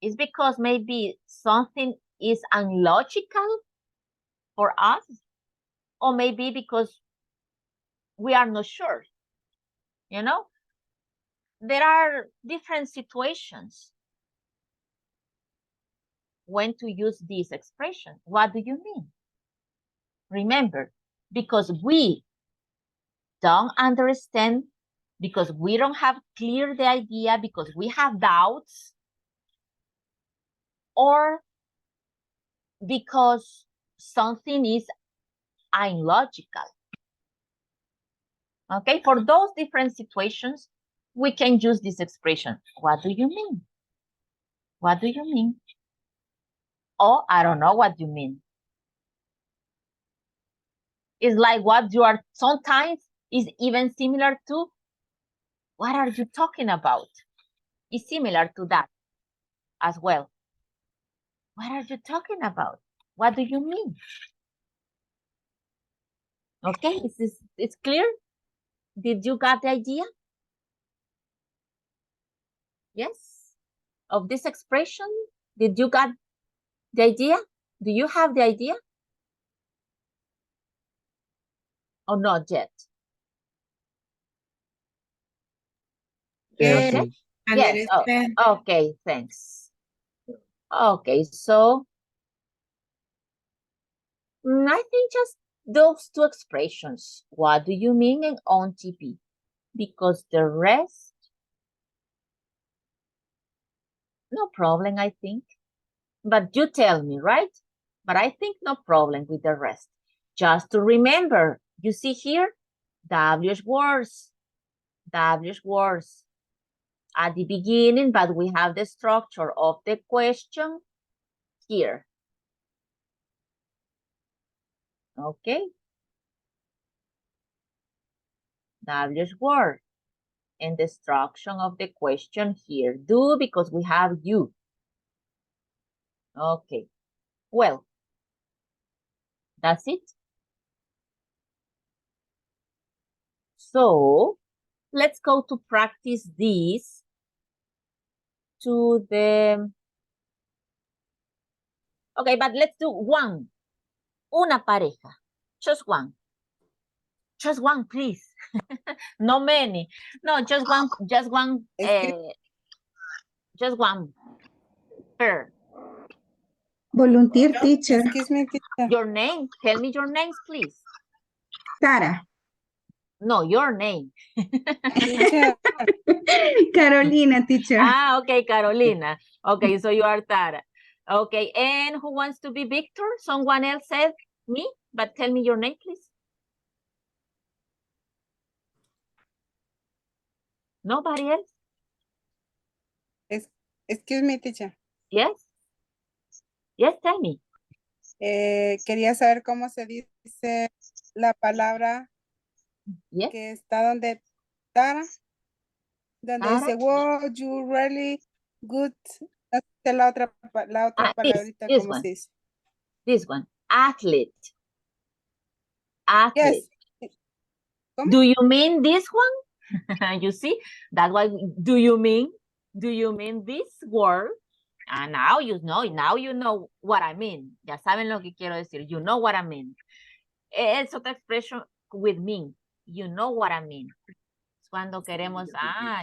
It's because maybe something is unlogical for us, or maybe because we are not sure, you know? there are different situations when to use this expression. What do you mean? Remember, because we don't understand, because we don't have clear the idea, because we have doubts, or because something is illogical. Okay, for those different situations, we can use this expression. What do you mean? What do you mean? Oh, I don't know what you mean. It's like what you are sometimes is even similar to what are you talking about? It's similar to that as well. What are you talking about? What do you mean? Okay, it's clear? Did you get the idea? Yes? Of this expression? Did you get the idea? Do you have the idea? Or not yet? Yes, Not yet? miss. Yes. Oh, okay, thanks. Okay, so I think just those two expressions. What do you mean and on TP? Because the rest, no problem, I think. But you tell me, right? But I think no problem with the rest. Just to remember, you see here, WH words at the beginning, but we have the structure of the question here. Okay. WH word and the structure of the question here. Do because we have you. Okay. Well, that's it. So let's go to practice this to the... Okay, but let's do one. Una pareja. Just one. Just one, please. No many. No, just one, just one pair. Volunteer teacher. Excuse me, teacher. Your name. Tell me your names, please. Tara. No, your name. Teacher. Carolina, teacher. Ah, okay, Carolina. Okay, so you are Tara. Okay, and who wants to be Victor? Someone else said me, but tell me your name, please. Nobody else? Excuse me, teacher. Yes. Yes, tell me. Quería saber cómo se dice la palabra que está donde Tara. Donde Tara. dice, wow, you really good. La otra palabrita, This ¿cómo one. se dice? This one. Athlete. Athlete. Yes. Do you mean this one? You see? That's why, do you mean this word? And now you know what I mean. Ya saben lo que quiero decir. You know what I mean. Es otra expression with mean. You know what I mean. Es cuando queremos,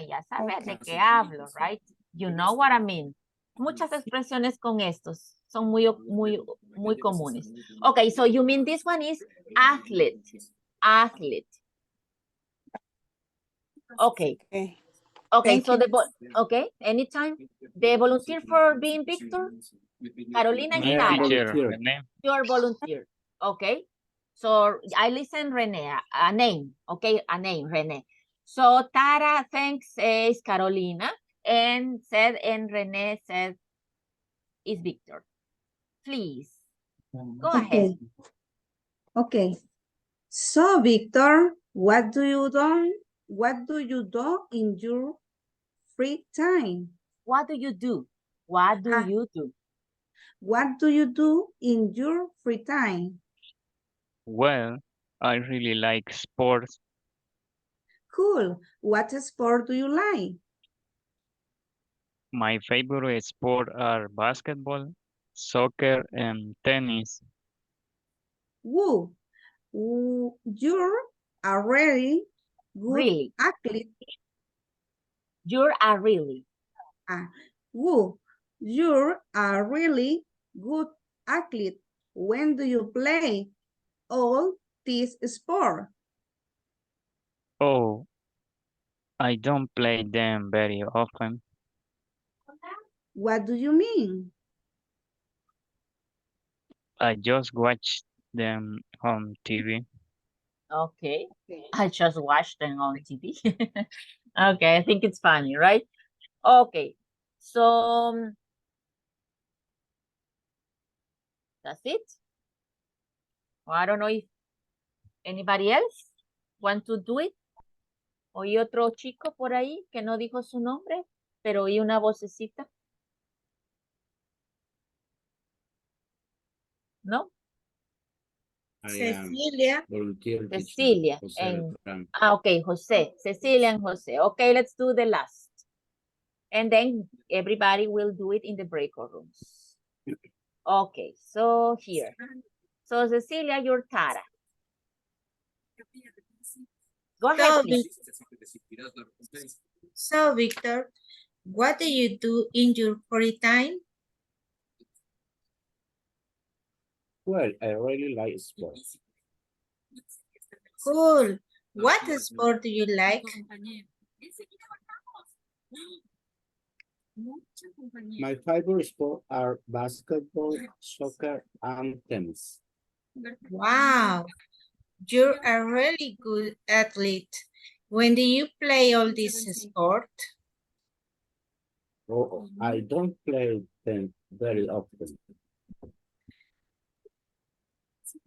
ya sabes de qué hablo, right? You know what I mean. Muchas expresiones con estos son muy comunes. Okay, so you mean this one is athlete. Athlete. Okay. Okay, so okay, anytime. The volunteer for being Victor, Carolina and Tara. Your volunteer. Okay. So I listen Rene, a name. Okay, a name, Rene. So Tara thanks is Carolina and Rene said is Victor. Please, go ahead. Okay. So Victor, what do you do in your free time? What do you do? What do you do? What do you do in your free time? Well, I really like sports. Cool. What sport do you like? My favorite sport are basketball, soccer, and tennis. Woo. You're a really good athlete. You're a really. You're a really good athlete. When do you play all this sport? Oh, I don't play them very often. What do you mean? I just watch them on TV. Okay. I just watched them on TV. Okay, I think it's funny, right? Okay. So that's it. Well, I don't know if anybody else want to do it. Oí otro chico por ahí que no dijo su nombre, pero oí una vocecita. ¿No? Cecilia. Volunteer teacher. Cecilia. Jose And, Beltrán. okay, Jose. Cecilia and Jose. Okay, let's do the last. And then everybody will do it in the breakout rooms. Okay, so here. So Cecilia, you're Tara. Go ahead, please. So, Victor, what do you do in your free time? Well, I really like sports. Cool. What sport do you like? My favorite sports are basketball, soccer, and tennis. Wow, you're a really good athlete. When do you play all this sport? Oh, I don't play them very often.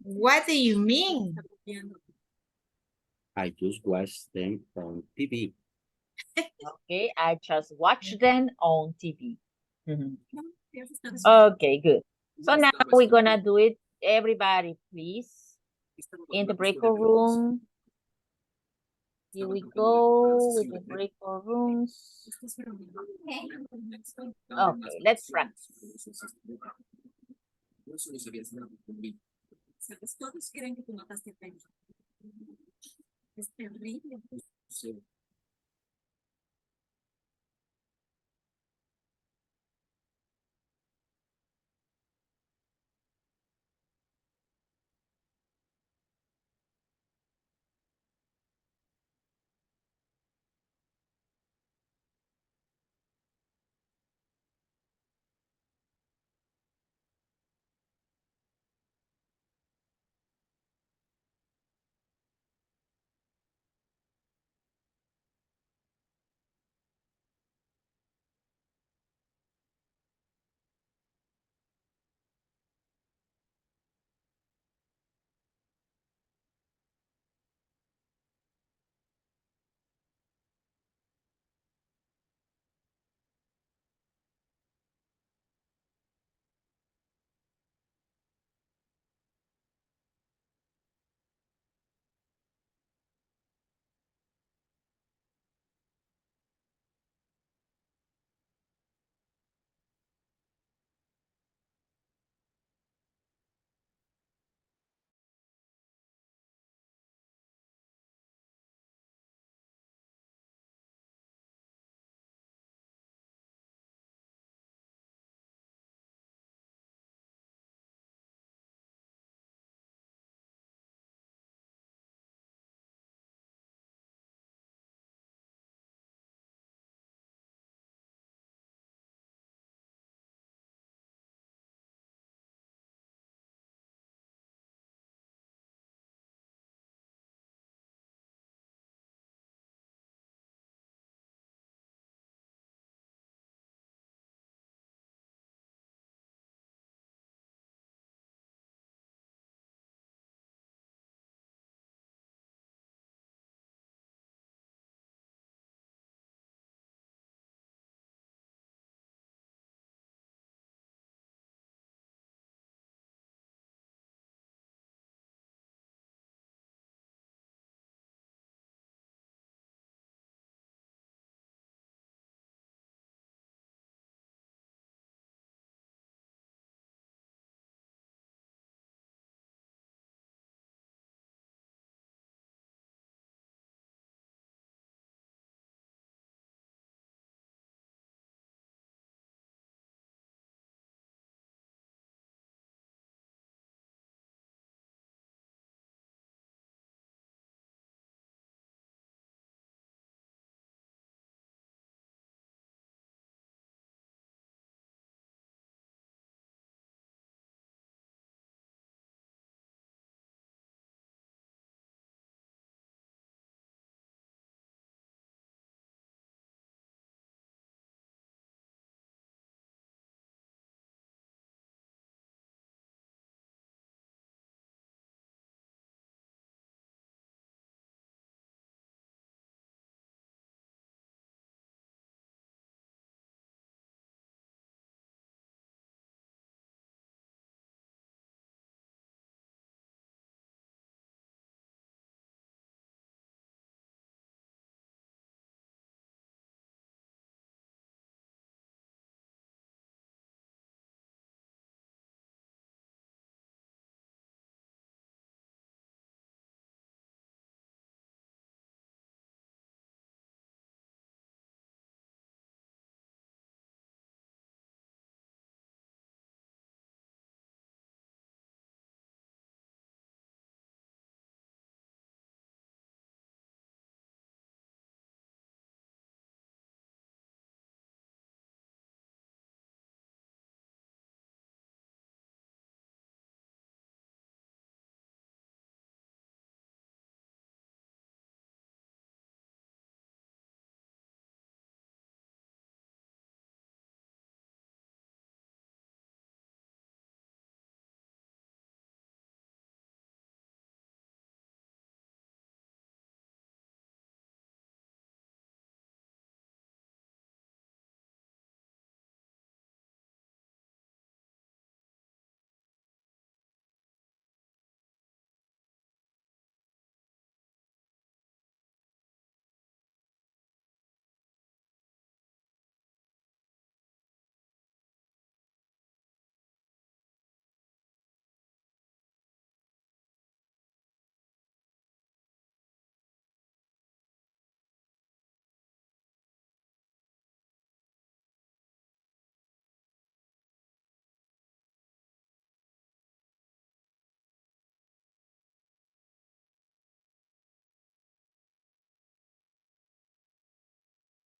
What do you mean? I just watch them on TV. Okay, I just watch them on TV. Okay, good. So now we're gonna do it. Everybody, please. In the breakout room. Here we go with the breakout rooms. Okay, let's practice.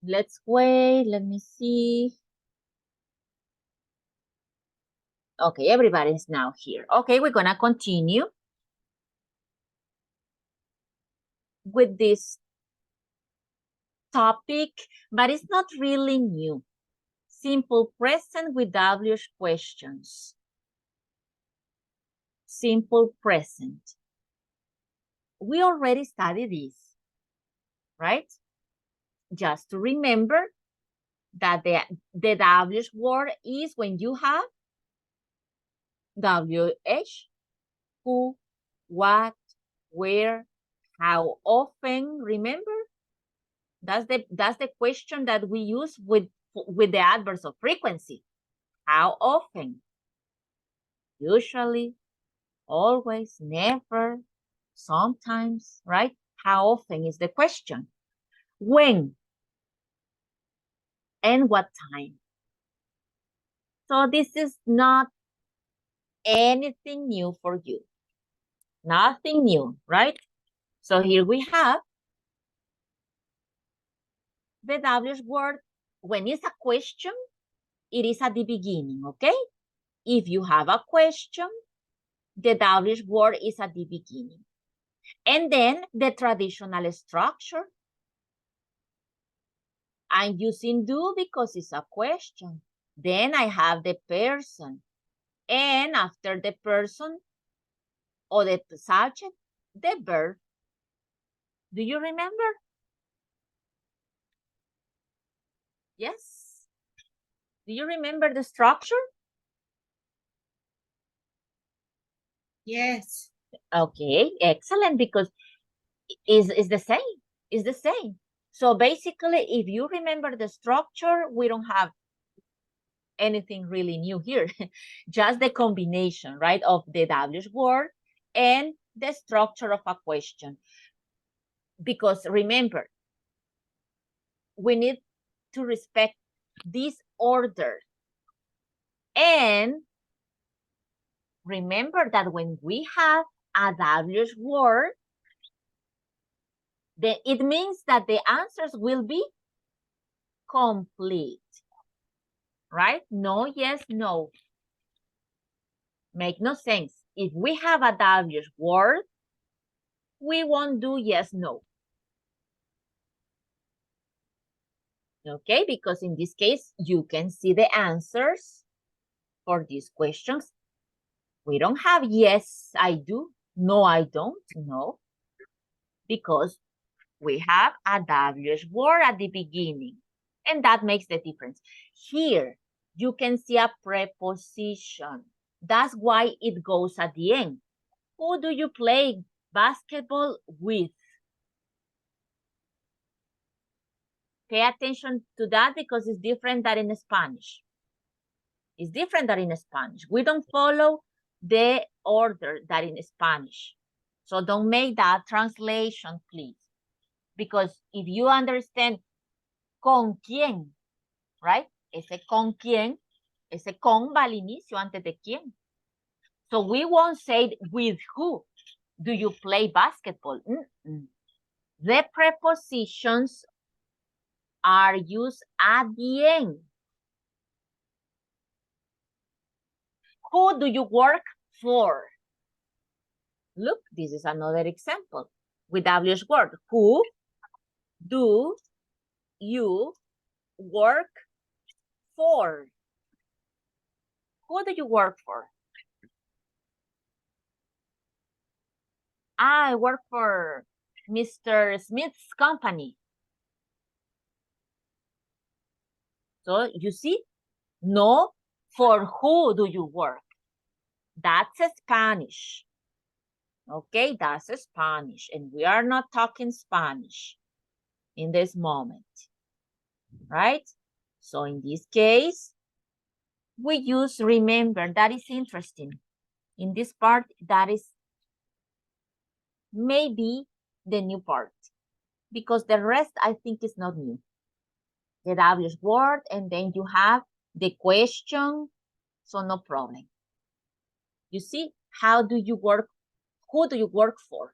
Let's wait. Let me see. Okay, everybody's now here. Okay, we're gonna continue with this topic, but it's not really new. Simple present with WH questions. Simple present. We already studied this, right? Just to remember that the WH word is when you have WH, who, what, where, how often, remember? That's the question that we use with the adverbs of frequency. How often? Usually, always, never, sometimes, right? How often is the question. When? And what time? So this is not anything new for you. Nothing new, right? So here we have the WH word. When it's a question, it is at the beginning, okay? If you have a question, the WH word is at the beginning. And then the traditional structure. I'm using do because it's a question. Then I have the person. And after the person or the subject, the verb. Do you remember? Yes. Do you remember the structure? Yes. Okay, excellent, because it's the same. It's the same. So basically, if you remember the structure, we don't have anything really new here. Just the combination, right, of the WH word and the structure of a question. Because remember, we need to respect this order. And remember that when we have a WH word, then it means that the answers will be complete, right? No, yes, no. Make no sense. If we have a WH word, we won't do yes, no. Okay, because in this case, you can see the answers for these questions. We don't have yes, I do. No, I don't. No, because we have a WH word at the beginning, and that makes the difference. Here, you can see a preposition. That's why it goes at the end. Who do you play basketball with? Pay attention to that because it's different than in Spanish. It's different than in Spanish. We don't follow the order that in Spanish. So don't make that translation, please. Because if you understand con quién, right? Ese con quién, ese con va al inicio antes de quién. So we won't say with who do you play basketball. The prepositions are used at the end. Who do you work for? Look, this is another example with WH word. Who do you work for? Who do you work for? I work for Mr. Smith's company. So you see, no, for who do you work? That's Spanish. Okay, that's Spanish, and we are not talking Spanish in this moment, right? So in this case, we use remember. That is interesting. In this part, that is maybe the new part, because the rest I think is not new. The WH word, and then you have the question, so no problem. You see, how do you work? Who do you work for?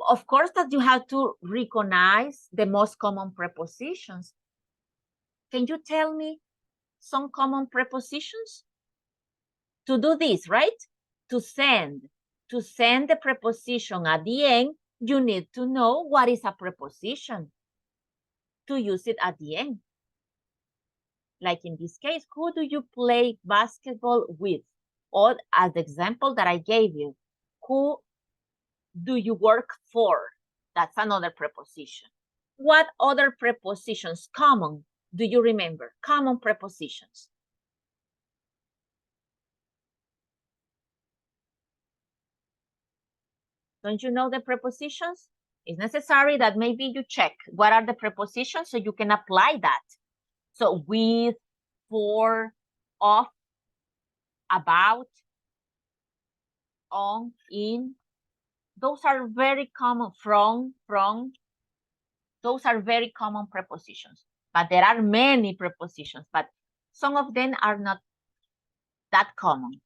Of course that you have to recognize the most common prepositions, Can you tell me some common prepositions? To do this, right? To send the preposition at the end, you need to know what is a preposition to use it at the end. Like in this case, who do you play basketball with? Or as the example that I gave you, who do you work for? That's another preposition. What other prepositions, common, do you remember? Common prepositions. Don't you know the prepositions? It's necessary that maybe you check what are the prepositions so you can apply that. So with, for, of, about, on, in. Those are very common. From. Those are very common prepositions. But there are many prepositions, but some of them are not that common.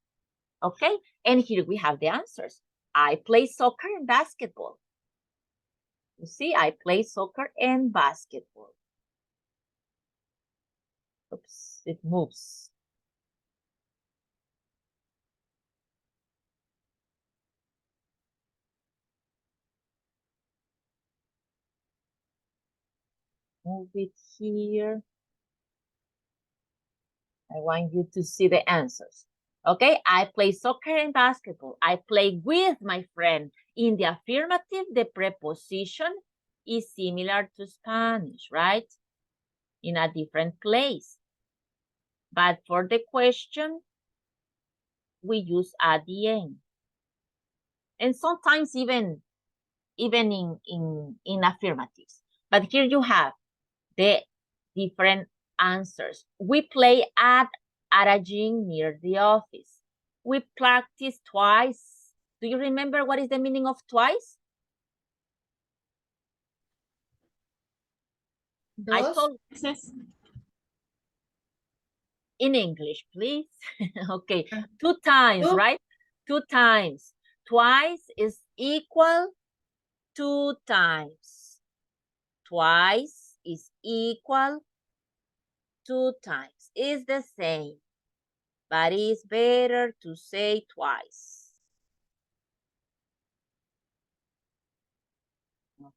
Okay? And here we have the answers. I play soccer and basketball. You see, I play soccer and basketball. Oops, it moves. Move it here. I want you to see the answers. Okay, I play soccer and basketball. I play with my friend. In the affirmative, the preposition is similar to Spanish, right? In a different place. But for the question, we use at the end. And sometimes even in affirmatives. But here you have the different answers. We play at a gym near the office. We practice twice. Do you remember what is the meaning of twice? I told in English, please. Okay, 2 times, right? 2 times. Twice is equal 2 times. Twice is equal 2 times. It's the same, but it's better to say twice.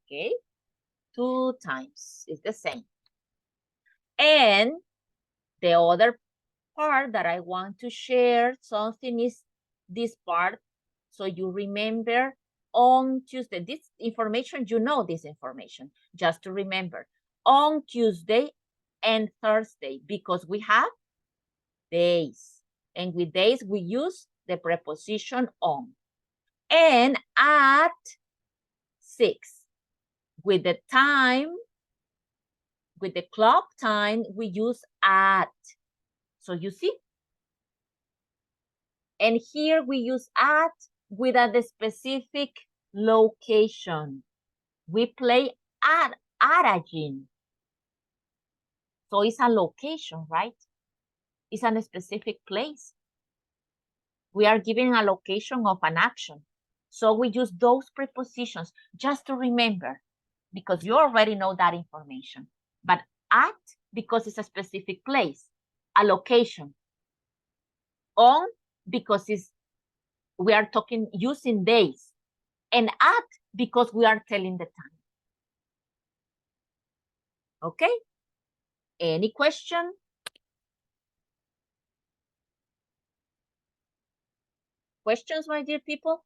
Okay, 2 times is the same. And the other part that I want to share something is this part, so you remember on Tuesday. This information, you know this information, just to remember. On Tuesday and Thursday, because we have days. And with days, we use the preposition on. And at 6. With the time, with the clock time, we use at. So you see? And here we use at with a specific location. We play at a gym. So it's a location, right? It's a specific place. We are giving a location of an action. So we use those prepositions just to remember, because you already know that information. But at, because it's a specific place, a location. On, because we are using days. And at, because we are telling the time. Okay? Any question? Questions, my dear people?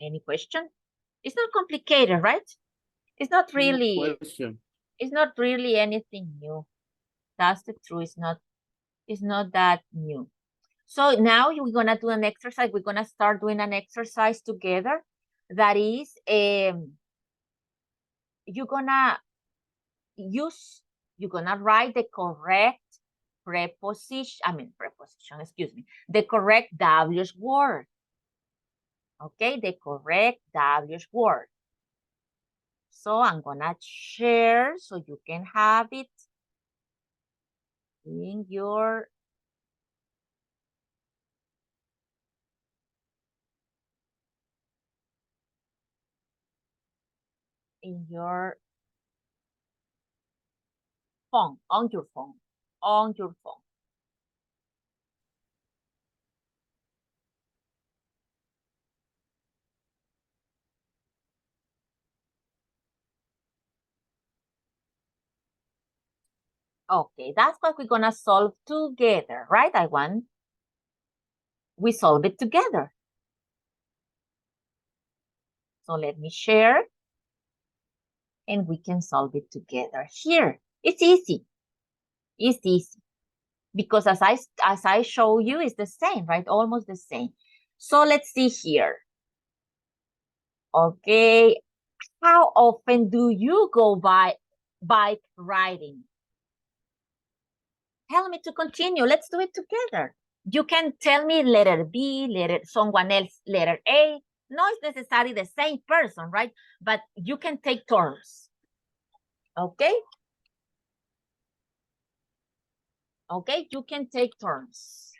Any question? It's not complicated, right? It's not really, it's not really anything new. That's the truth. It's not that new. So now we're gonna do an exercise. We're gonna start doing an exercise together. That is, you're gonna write the correct preposition, excuse me, the correct W's word. Okay, the correct W's word. So I'm gonna share so you can have it in your in your phone, on your phone, on your phone. Okay, that's what we're gonna solve together, right? We solve it together. So let me share and we can solve it together. Here, it's easy. It's easy. Because as I show you, it's the same, right? Almost the same. So let's see here. Okay, how often do you go bike riding? Help me to continue. Let's do it together. You can tell me letter B, someone else, letter A. No, it's necessarily the same person, right? But you can take turns. Okay? Okay, you can take turns.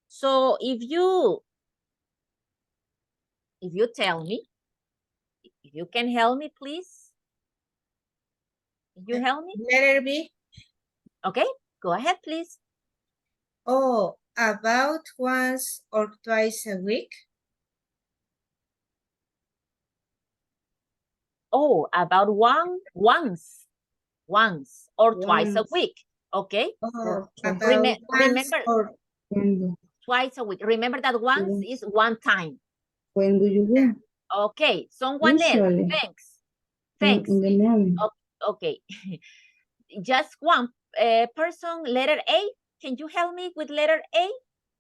So if you tell me, if you can help me, please. You help me? Letter B. Okay, go ahead, please. Oh, about once or twice a week. Oh, about once or twice a week. Okay. Oh, about once Remember, or twice a week. Remember that once is one time. When do you go? Okay, someone else. Usually. Thanks. In the morning. Okay. Just one person, letter A. Can you help me with letter A?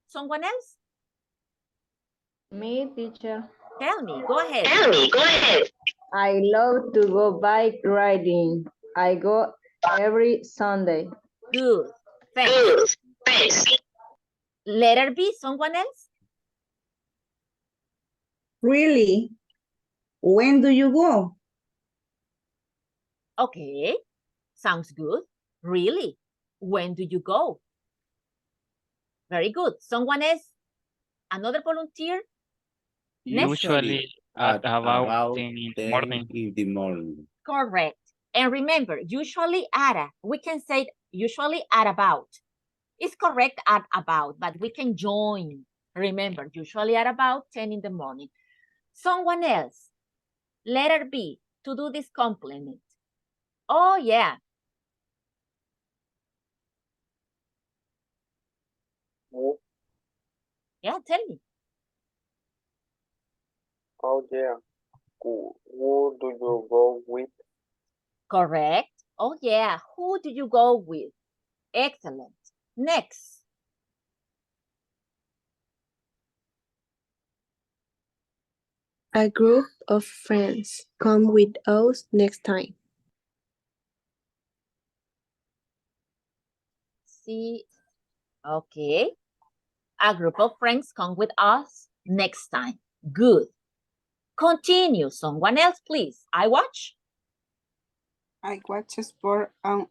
Someone else? Me, teacher. Tell me. Go ahead. I love to go bike riding. I go every Sunday. Good. Thanks. Letter B, someone else? Really? When do you go? Okay. Sounds good. Really? When do you go? Very good. Someone else? Another volunteer? Usually at about 10 in the morning. in the morning. Correct. And remember, usually at, we can say usually at about. It's correct at about, but we can join. Remember, usually at about 10 in the morning. Someone else, letter B, to do this complement. Oh, yeah. Yeah, tell me. Oh, yeah. Who do you go with? Correct. Oh, yeah. Who do you go with? Excellent. Next. A group of friends. Come with us next time. See, okay. A group of friends come with us next time. Good. Continue. Someone else, please. I watch. I watch sport on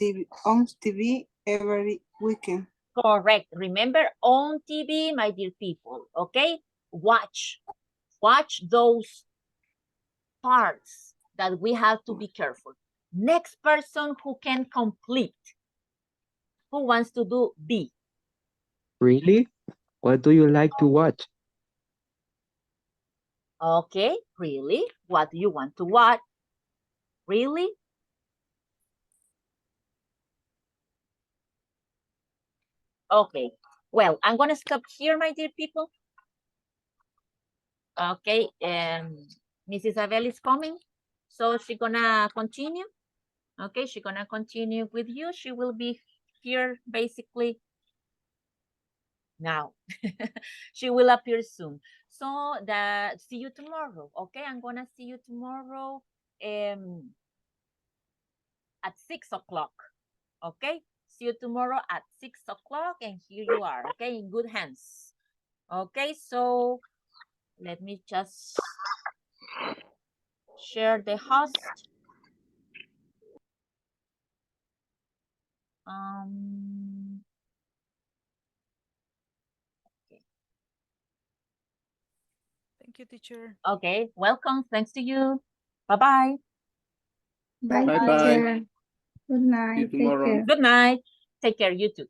TV every weekend. Correct. Remember, on TV, my dear people, okay? Watch those parts that we have to be careful. Next person who can complete. Who wants to do B? Really? What do you like to watch? Okay, really? What do you want to watch? Really? Okay, well, I'm gonna stop here, my dear people. Okay, Miss Isabel is coming, so she's gonna continue. Okay, she's gonna continue with you. She will be here basically now. She will appear soon. So see you tomorrow. Okay, I'm gonna see you tomorrow at 6 o'clock. Okay, see you tomorrow at 6 o'clock, and here you are. Okay, in good hands. Okay, so let me just share the host. Okay. Thank you, teacher. Okay, welcome. Thanks to you. Bye-bye. Bye, Bye-bye. teacher. Good See you night. Take tomorrow. care. Good night. Take care, you too.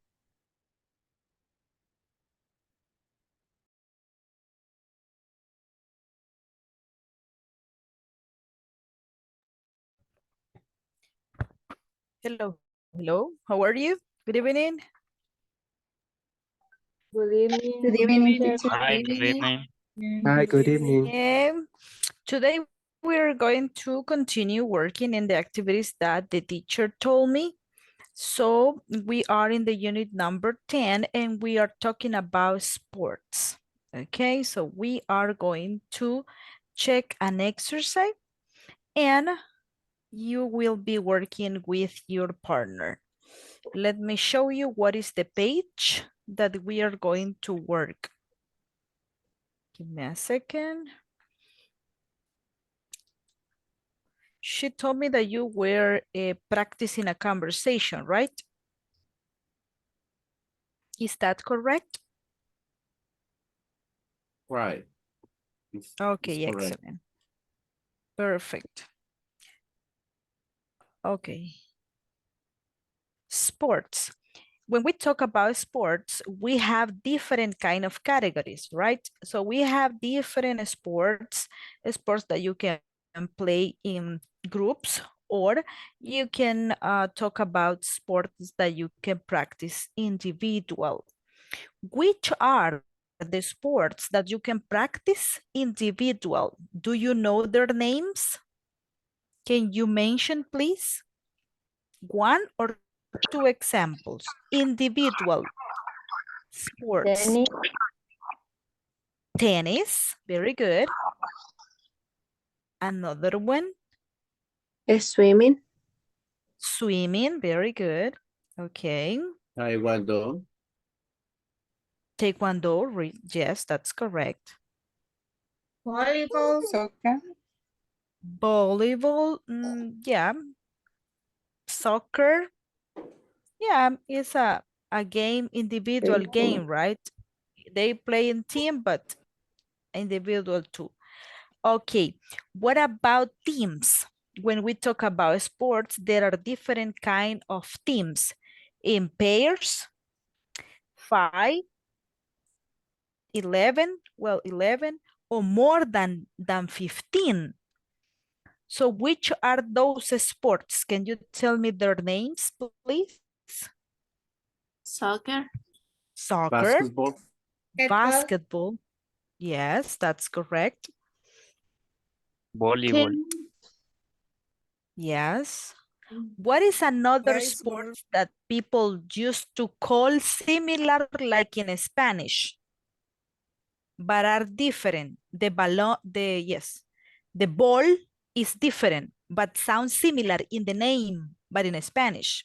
Hello. Hello. How are you? Good evening. Good evening, Good evening, teacher. teacher. Hi, good evening. Hi, good evening. Today we're going to continue working in the activities that the teacher told me. So we are in the unit number 10 and we are talking about sports. Okay, so we are going to check an exercise and you will be working with your partner. Let me show you what is the page that we are going to work. Give me a second. She told me that you were practicing a conversation, right? Is that correct? Right. Okay, It's correct. excellent. Perfect. Okay. Sports. When we talk about sports, we have different kind of categories, right? So we have different sports that you can play in groups, or you can talk about sports that you can practice individual. Which are the sports that you can practice individual? Do you know their names? Can you mention, please? One or two examples. Individual sports. Tennis. Tennis, very good. Another one. Swimming. Swimming, very good. Okay. Taekwondo. Taekwondo, yes, that's correct. Volleyball. Soccer. Volleyball, yeah. Soccer, yeah, it's a game, individual game, right? They play in team, but individual too. Okay, what about teams? When we talk about sports, there are different kind of teams. In pairs, 5, 11, well, 11, or more than 15. So which are those sports? Can you tell me their names, please? Soccer. Soccer. Basketball. Basketball. Yes, that's correct. Volleyball. Yes. What is another sport that people used to call similar like in Spanish, but are different? The ball is different, but sounds similar in the name, but in Spanish.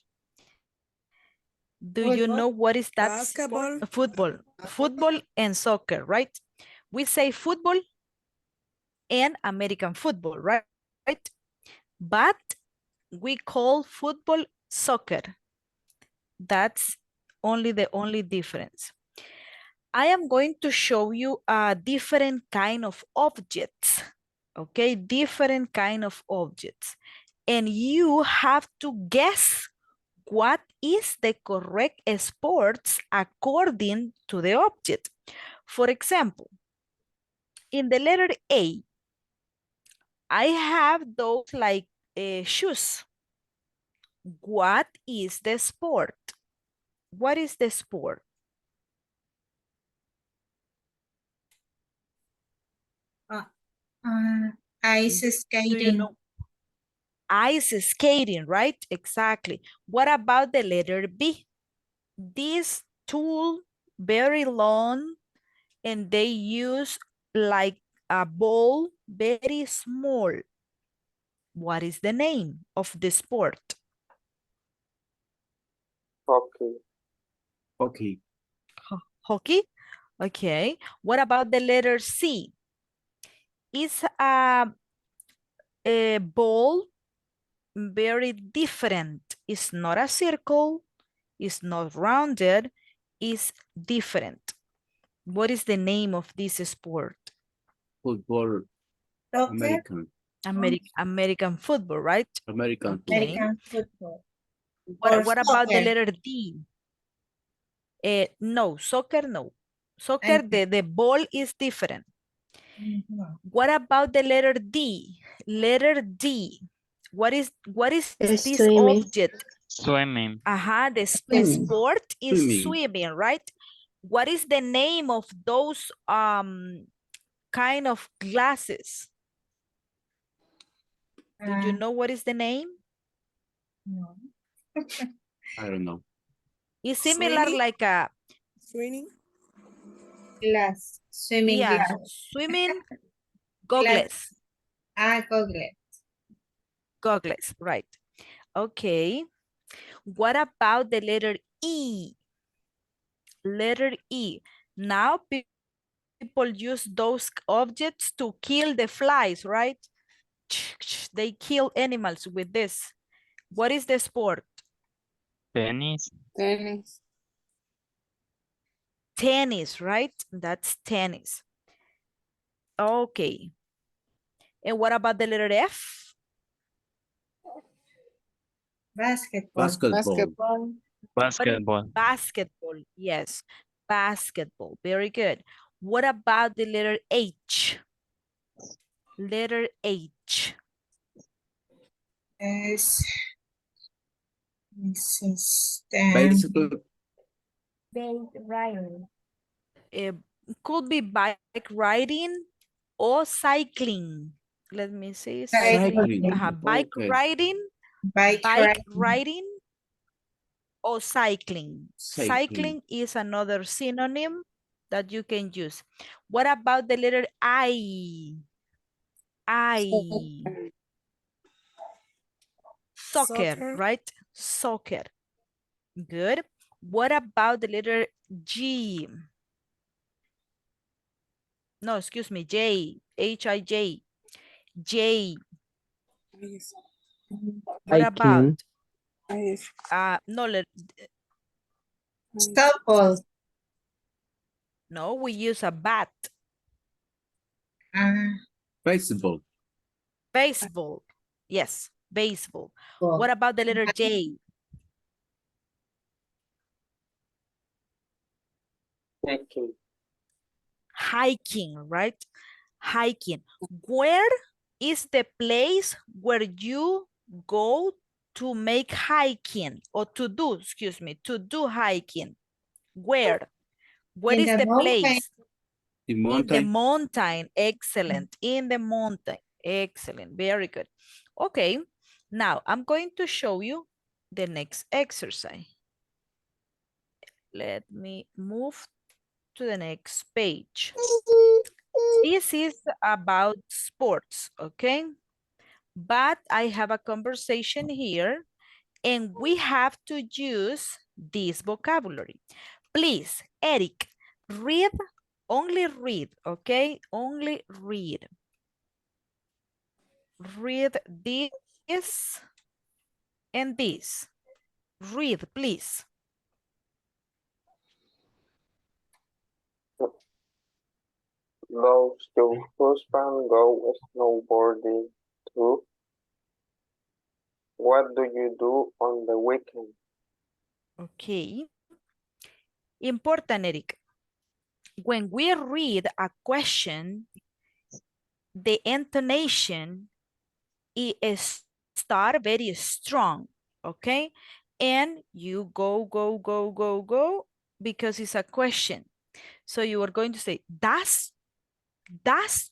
Do you know what is that? Basketball. Football. Football and soccer, right? We say football and American football, right? But we call football soccer. That's the only difference. I am going to show you a different kind of objects, okay? Different kind of objects. And you have to guess what is the correct sports according to the object. For example, in the letter A, I have those like shoes. What is the sport? What is the sport? Ice skating. Do you know? Ice skating, right? Exactly. What about the letter B? This tool, very long, and they use like a ball, very small. What is the name of the sport? Hockey. Hockey. Hockey? Okay. What about the letter C? It's a ball very different. It's not a circle. It's not rounded. It's different. What is the name of this sport? Football, Soccer, American, American football, right? American football. Okay. American football. Or What about the soccer. letter D? No, soccer, no. Soccer, the ball is different. Mhm. What about the letter D? Letter D. What is this Swimming. object? Swimming. The Swimming. sport is Swimming. swimming, right? What is the name of those kind of glasses? Do you know what is the name? No. I don't know. It's similar like a Swimming glass. Swimming yeah, glass. swimming Glass. goggles. Goggles. Goggles, right. Okay. What about the letter E? Letter E. Now people use those objects to kill the flies, right? They kill animals with this. What is the sport? Tennis. Tennis. Tennis, right? That's tennis. Okay. And what about the letter F? Basketball. Basketball. Basketball. Basketball, yes. Basketball, very good. What about the letter H? Letter H. Is Bicycle. It could be bike riding or cycling. Let me see. Cycling. Bike Okay. riding, Bike riding or cycling. Cycling. Is another synonym that you can use. What about the letter I? Soccer, right? Soccer. Good. What about the letter G? No, excuse me, J. H-I-J. J. What about? No, Softball. no, we use a bat. Baseball. Baseball. Yes, baseball. What about the letter J? Hiking. Hiking, right? Hiking. Where is the place where you go to make hiking or to do, excuse me, to do hiking? Where? Where In is the the mountain. place? The In the mountain. mountain. Excellent. In the mountain. Excellent. Very good. Okay. Now I'm going to show you the next exercise. Let me move to the next page. This is about sports, okay? But I have a conversation here and we have to use this vocabulary. Please, Eric, read, only read, okay? Only read. Read this and this. Read, please. Does your husband go snowboarding too? What do you do on the weekend? Okay. Important, Eric. When we read a question, the intonation is start very strong, okay? And you go, because it's a question. So you are going to say, does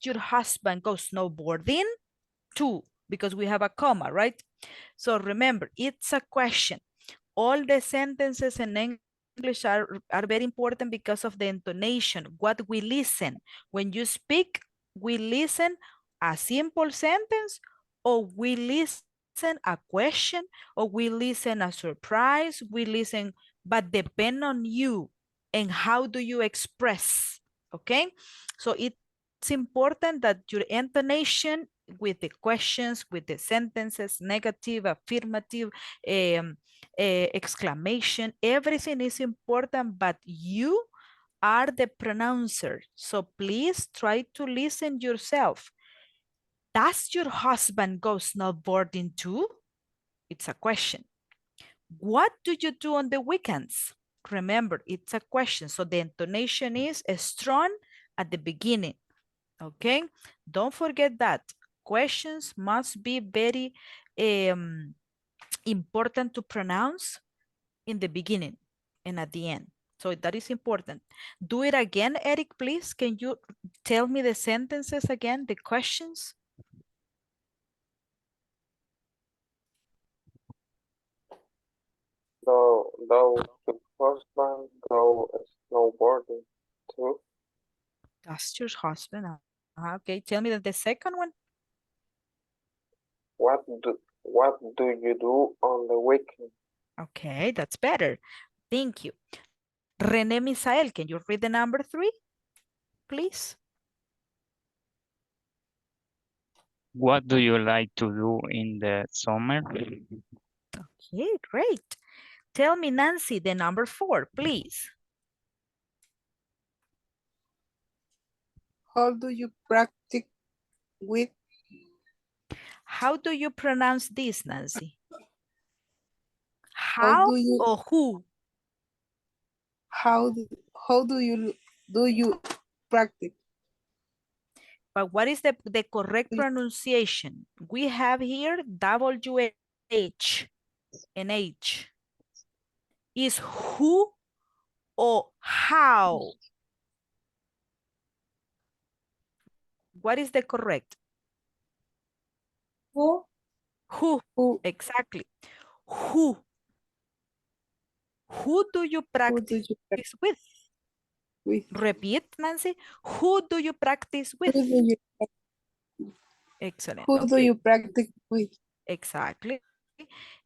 your husband go snowboarding too? Because we have a comma, right? So remember, it's a question. All the sentences in English are very important because of the intonation, what we listen. When you speak, we listen a simple sentence, or we listen a question, or we listen a surprise, we listen, but depend on you and how do you express, okay? So it's important that your intonation with the questions, with the sentences, negative, affirmative, exclamation, everything is important, but you are the pronouncer. So please try to listen yourself. Does your husband go snowboarding too? It's a question. What do you do on the weekends? Remember, it's a question. So the intonation is strong at the beginning. Okay? Don't forget that. Questions must be very important to pronounce in the beginning and at the end. So that is important. Do it again, Eric, please. Can you tell me the sentences again, the questions? Though your husband go snowboarding too? That's your husband. Okay, tell me the second one. What do you do on the weekend? Okay, that's better. Thank you. Rene Misael, can you read the number 3, please? What do you like to do in the summer? Okay, great. Tell me, Nancy, the number 4, please. How do you practice with? How do you pronounce this, Nancy? How How do you? or who? How do you practice? But what is the correct pronunciation? We have here WH and H. Is who or how? What is the correct? Who? Who? Exactly. Who? Who do you practice with? Repeat, Nancy. Who do you practice with? Excellent. Who do you practice with? Exactly.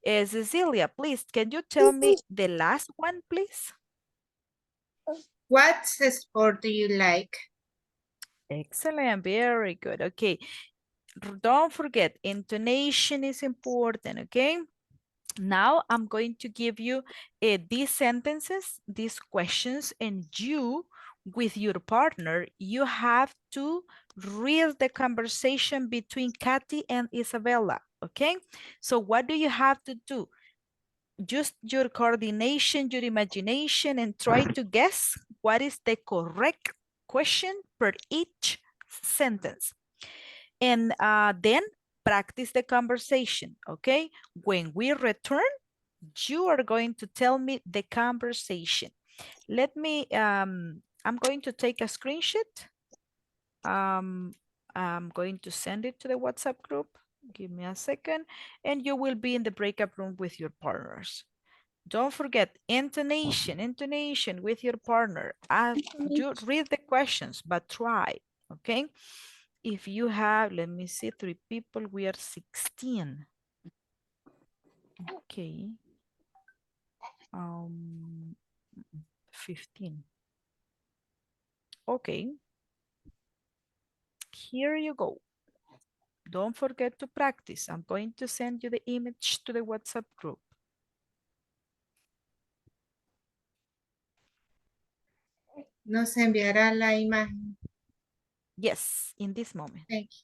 Cecilia, please, can you tell me the last one, please? What sport do you like? Excellent. Very good. Okay. Don't forget, intonation is important, okay? Now I'm going to give you these sentences, these questions, and you, with your partner, you have to read the conversation between Kathy and Isabella, okay? So what do you have to do? Just your coordination, your imagination, and try to guess what is the correct question per each sentence. And then practice the conversation, okay? When we return, you are going to tell me the conversation. Let me, I'm going to take a screenshot. I'm going to send it to the WhatsApp group. Give me a second, and you will be in the breakout room with your partners. Don't forget intonation with your partner. You read the questions, but try, okay? If you have, let me see, 3 people, we are 16. Okay. 15. Okay. Here you go. Don't forget to practice. I'm going to send you the image to the WhatsApp group. Nos enviará la imagen. Yes, in this moment. Thank you.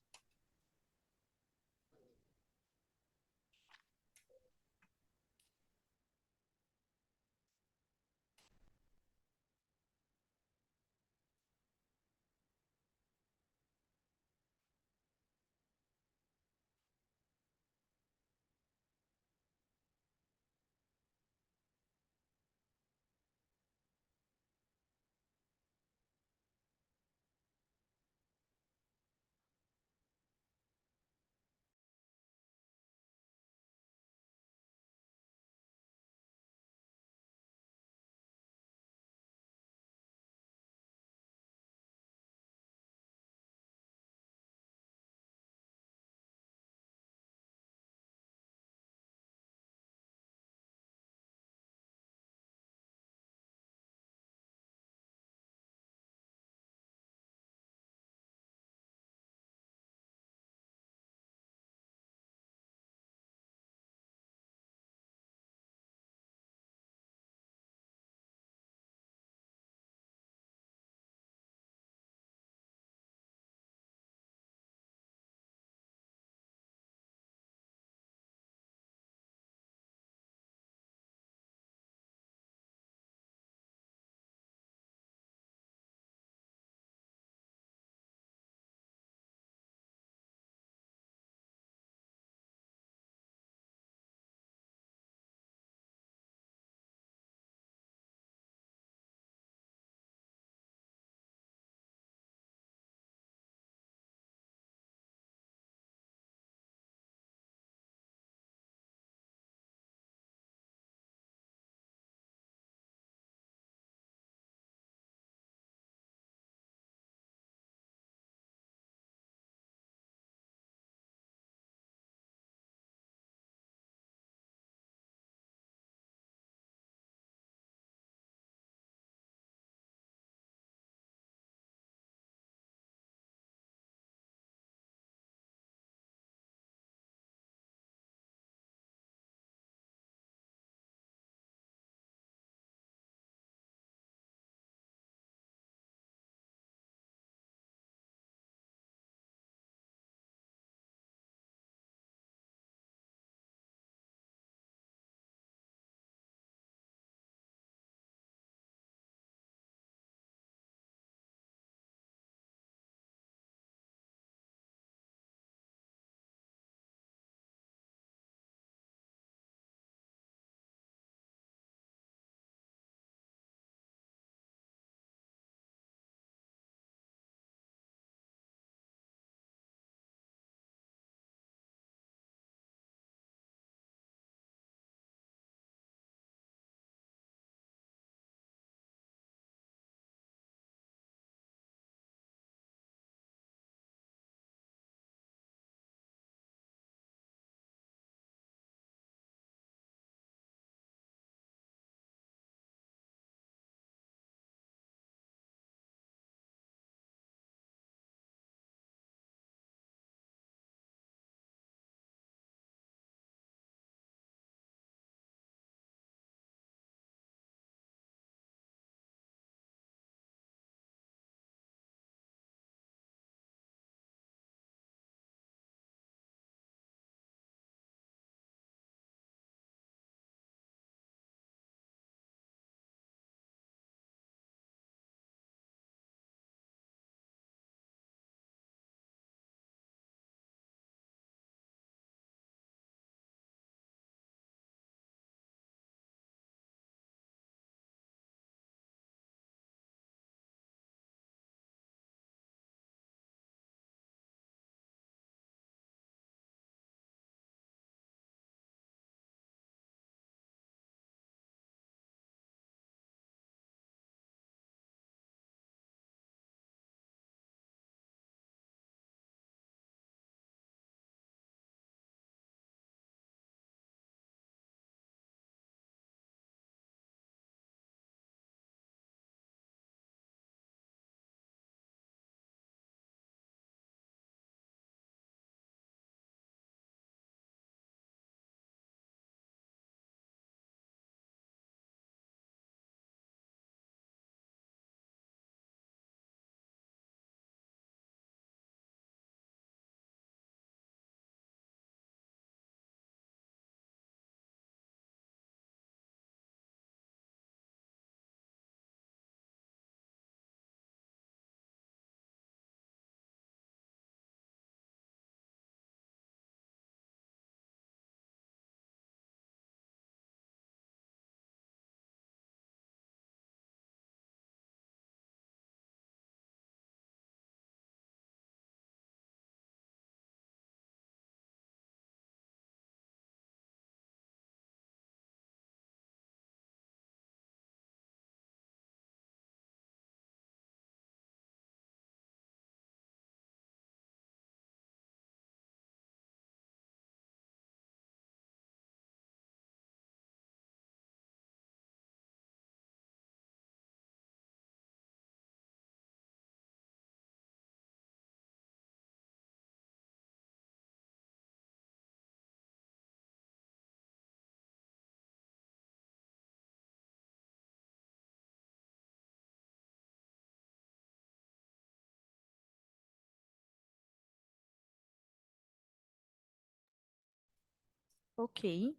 Okay.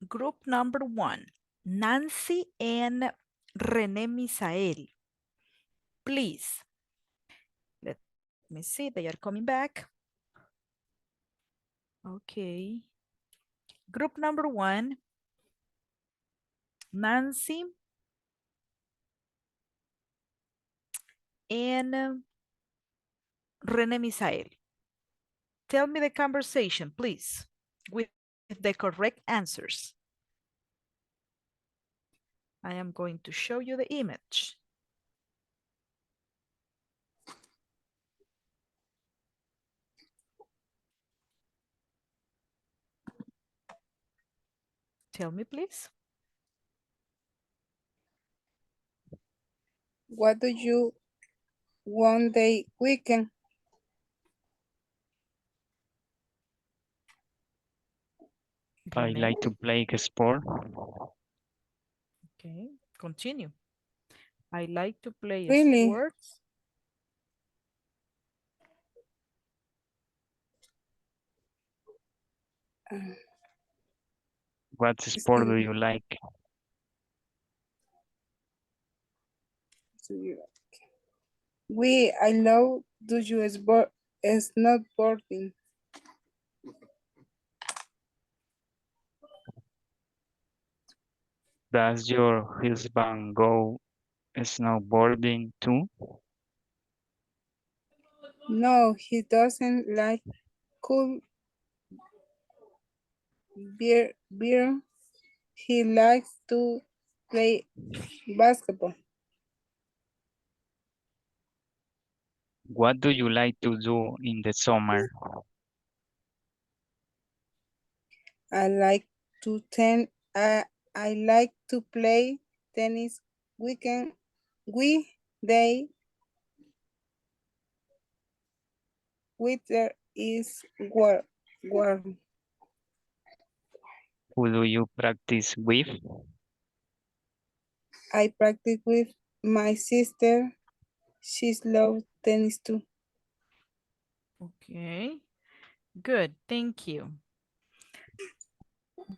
Group number 1, Nancy and René Misael. Please, let me see, they are coming back. Okay. Group number 1, Nancy and René Misael. Tell me the conversation, please, with the correct answers. I am going to show you the image. Tell me, please. What do you one day weekend? I like to play a sport. Okay, continue. I like to play Really? sports. What sport do you like? I love do you sport snowboarding. Does your husband go snowboarding too? No, he doesn't like cool beer. He likes to play basketball. What do you like to do in the summer? I like to I like to play tennis weekday. Winter is warm. Who do you practice with? I practice with my sister. She loves tennis too. Okay, good, thank you.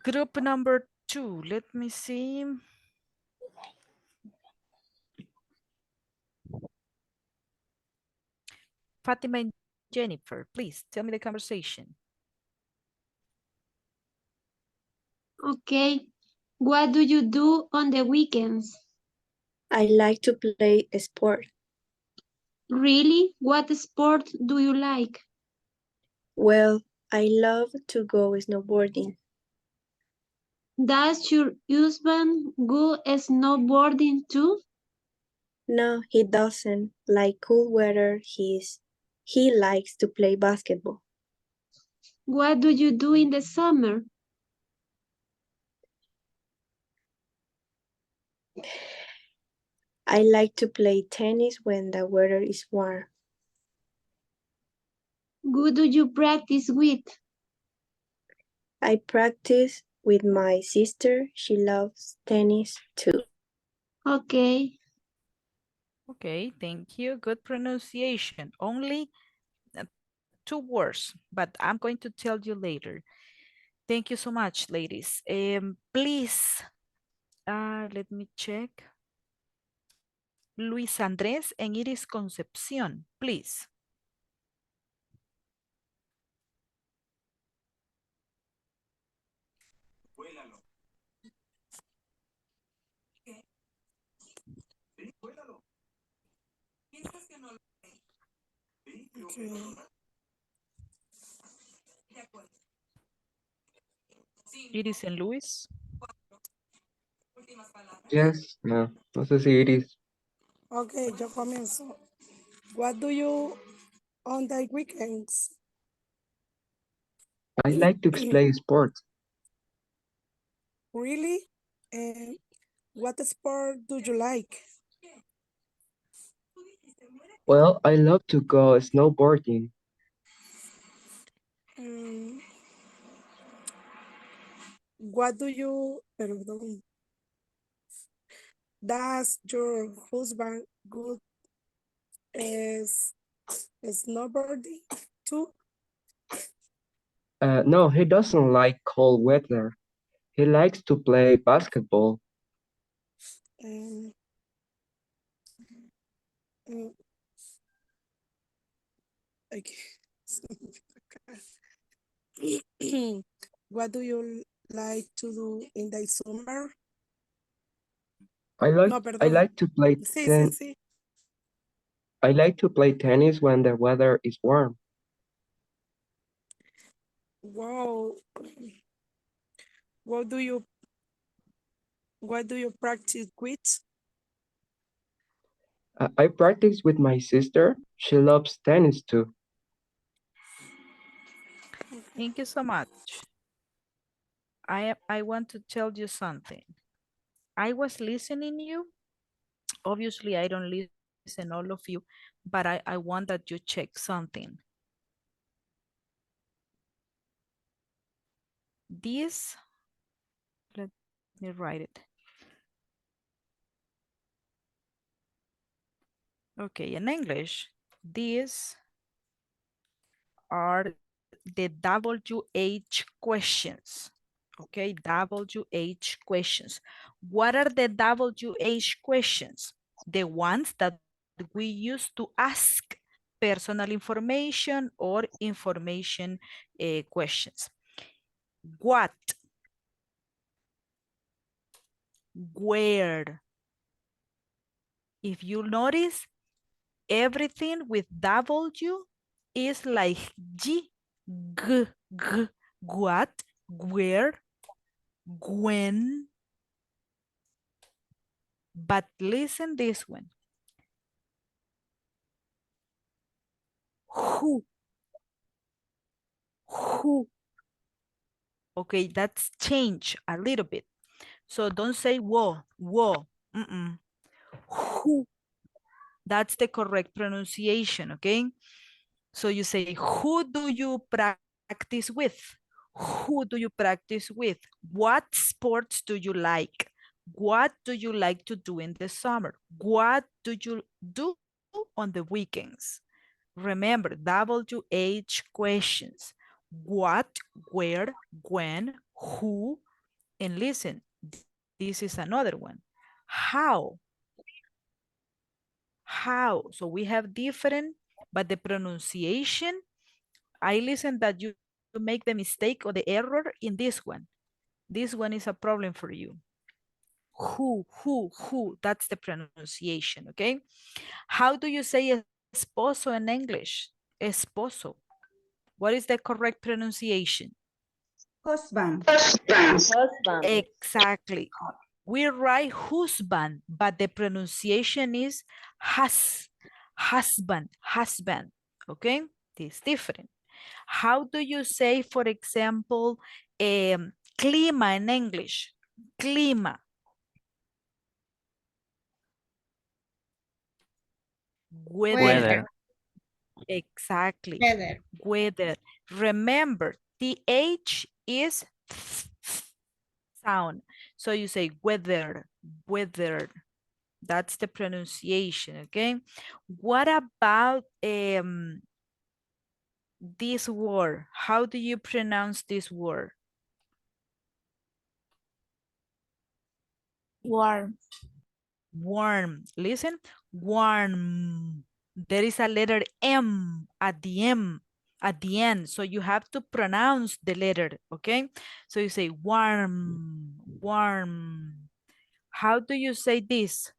Group number 2, let me see. Fatima and Jennifer, please tell me the conversation. Okay. What do you do on the weekends? I like to play a sport. Really? What sport do you like? Well, I love to go snowboarding. Does your husband go snowboarding too? No, he doesn't like cool weather. He likes to play basketball. What do you do in the summer? I like to play tennis when the weather is warm. Who do you practice with? I practice with my sister. She loves tennis too. Okay. Okay, thank you. Good pronunciation. Only 2 words, but I'm going to tell you later. Thank you so much, ladies. Please, let me check. Luis Andrés and Iris Concepción, please. Iris and Luis. Yes, no sé si Iris. Okay, yo comienzo. What do you on the weekends? I like to play sports. Really? And what sport do you like? Well, I love to go snowboarding. What do you, perdón, does your husband good as snowboarding too? No, he doesn't like cold weather. He likes to play basketball. Um, mm, okay. What do you like to do in the summer? I like No, I perdón. like to play Sí, sí, ten sí. I like to play tennis when the weather is warm. Wow. What do you practice with? I practice with my sister. She loves tennis too. Thank you so much. I want to tell you something. I was listening you. Obviously, I don't listen all of you, but I want that you check something. This, let me write it. Okay, in English, these are the WH questions. Okay, WH questions. What are the WH questions? The ones that we use to ask personal information or information questions. What? Where? If you notice, everything with W is like G, G, G. What? Where? When? But listen this one. Who? Who? Okay, that's change a little bit. So don't say whoa, whoa. Who? That's the correct pronunciation, okay? So you say, who do you practice with? Who do you practice with? What sports do you like? What do you like to do in the summer? What do you do on the weekends? Remember, WH questions. What, where, when, who, and listen, this is another one. How? How? So we have different, but the pronunciation, I listen that you make the mistake or the error in this one. This one is a problem for you. Who, that's the pronunciation, okay? How do you say esposo in English? Esposo. What is the correct pronunciation? Husband. Husband. Exactly. We write husband, but the pronunciation is husband, husband, okay? It's different. How do you say, for example, clima in English? Clima. Weather. Exactly. Weather. Weather. Remember, the H is sound. So you say weather, weather. That's the pronunciation, okay? What about this word? How do you pronounce this word? Warm. Warm. Listen, warm. There is a letter M at the end. So you have to pronounce the letter, okay? So you say warm, warm. How do you say this?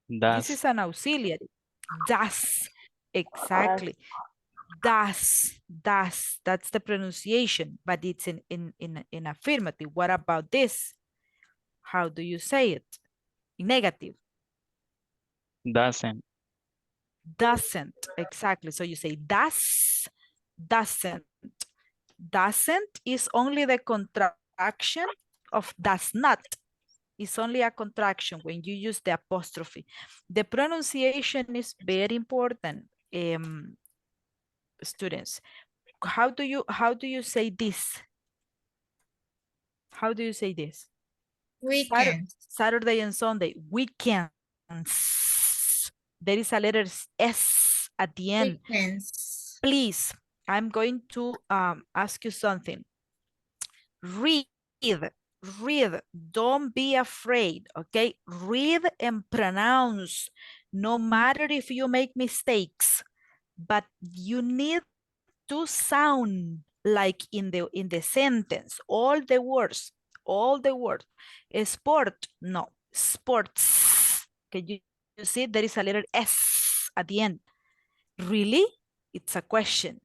This is an auxiliary. Das. Exactly. Das. That's the pronunciation, but it's in affirmative. What about this? How do you say it? In negative. Doesn't. Doesn't. Exactly. So you say doesn't. Doesn't is only the contraction of does not. It's only a contraction when you use the apostrophe. The pronunciation is very important, students. How do you say this? How do you say this? Weekends. Saturday and Sunday. Weekends. There is a letter S at the end. Weekends. Please, I'm going to ask you something. Read, don't be afraid, okay? Read and pronounce, no matter if you make mistakes, but you need to sound like in the sentence, all the words. Sport, no, sports. Can you see there is a letter S at the end? Really? It's a question.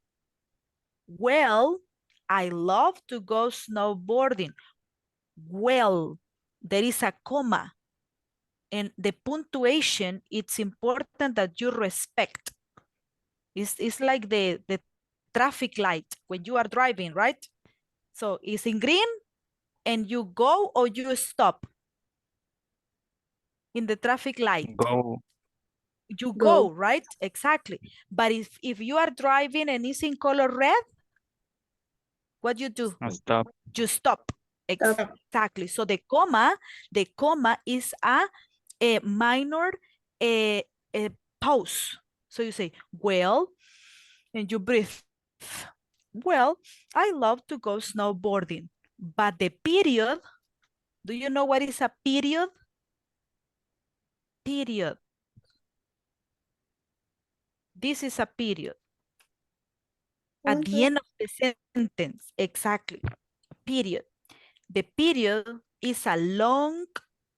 Well, I love to go snowboarding. Well, there is a comma. And the punctuation, it's important that you respect. It's like the traffic light when you are driving, right? So it's in green and you go or you stop in the traffic light. Go. You go, right? Exactly. But if you are driving and it's in color red, what you do? Stop. You stop. Exactly. So the comma is a minor a pause. So you say, well, and you breathe. Well, I love to go snowboarding. But the period, do you know what is a period? Period. This is a period. At the end of the sentence, exactly. Period. The period is a long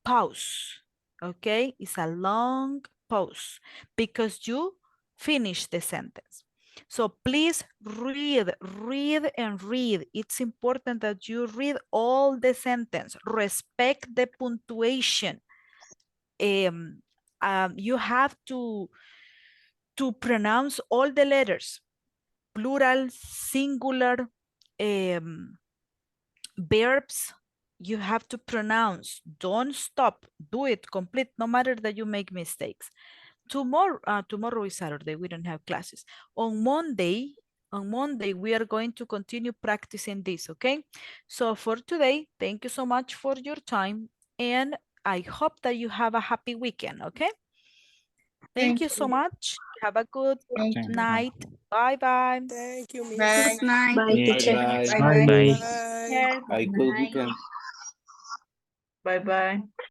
pause, okay? It's a long pause because you finish the sentence. So please read and read. It's important that you read all the sentence. Respect the punctuation. You have to pronounce all the letters, plural, singular, verbs. You have to pronounce. Don't stop. Do it complete, no matter that you make mistakes. Tomorrow is Saturday. We don't have classes. On Monday, we are going to continue practicing this, okay? So for today, thank you so much for your time, and I hope that you have a happy weekend, okay? Thank you so much. Have a good night. Bye-bye. Thank you, Miss. Bye. Good night. Bye, Yeah. teacher. Bye. Bye-bye. Bye. Bye. Yes, Bye. good Good night. weekend. Bye bye.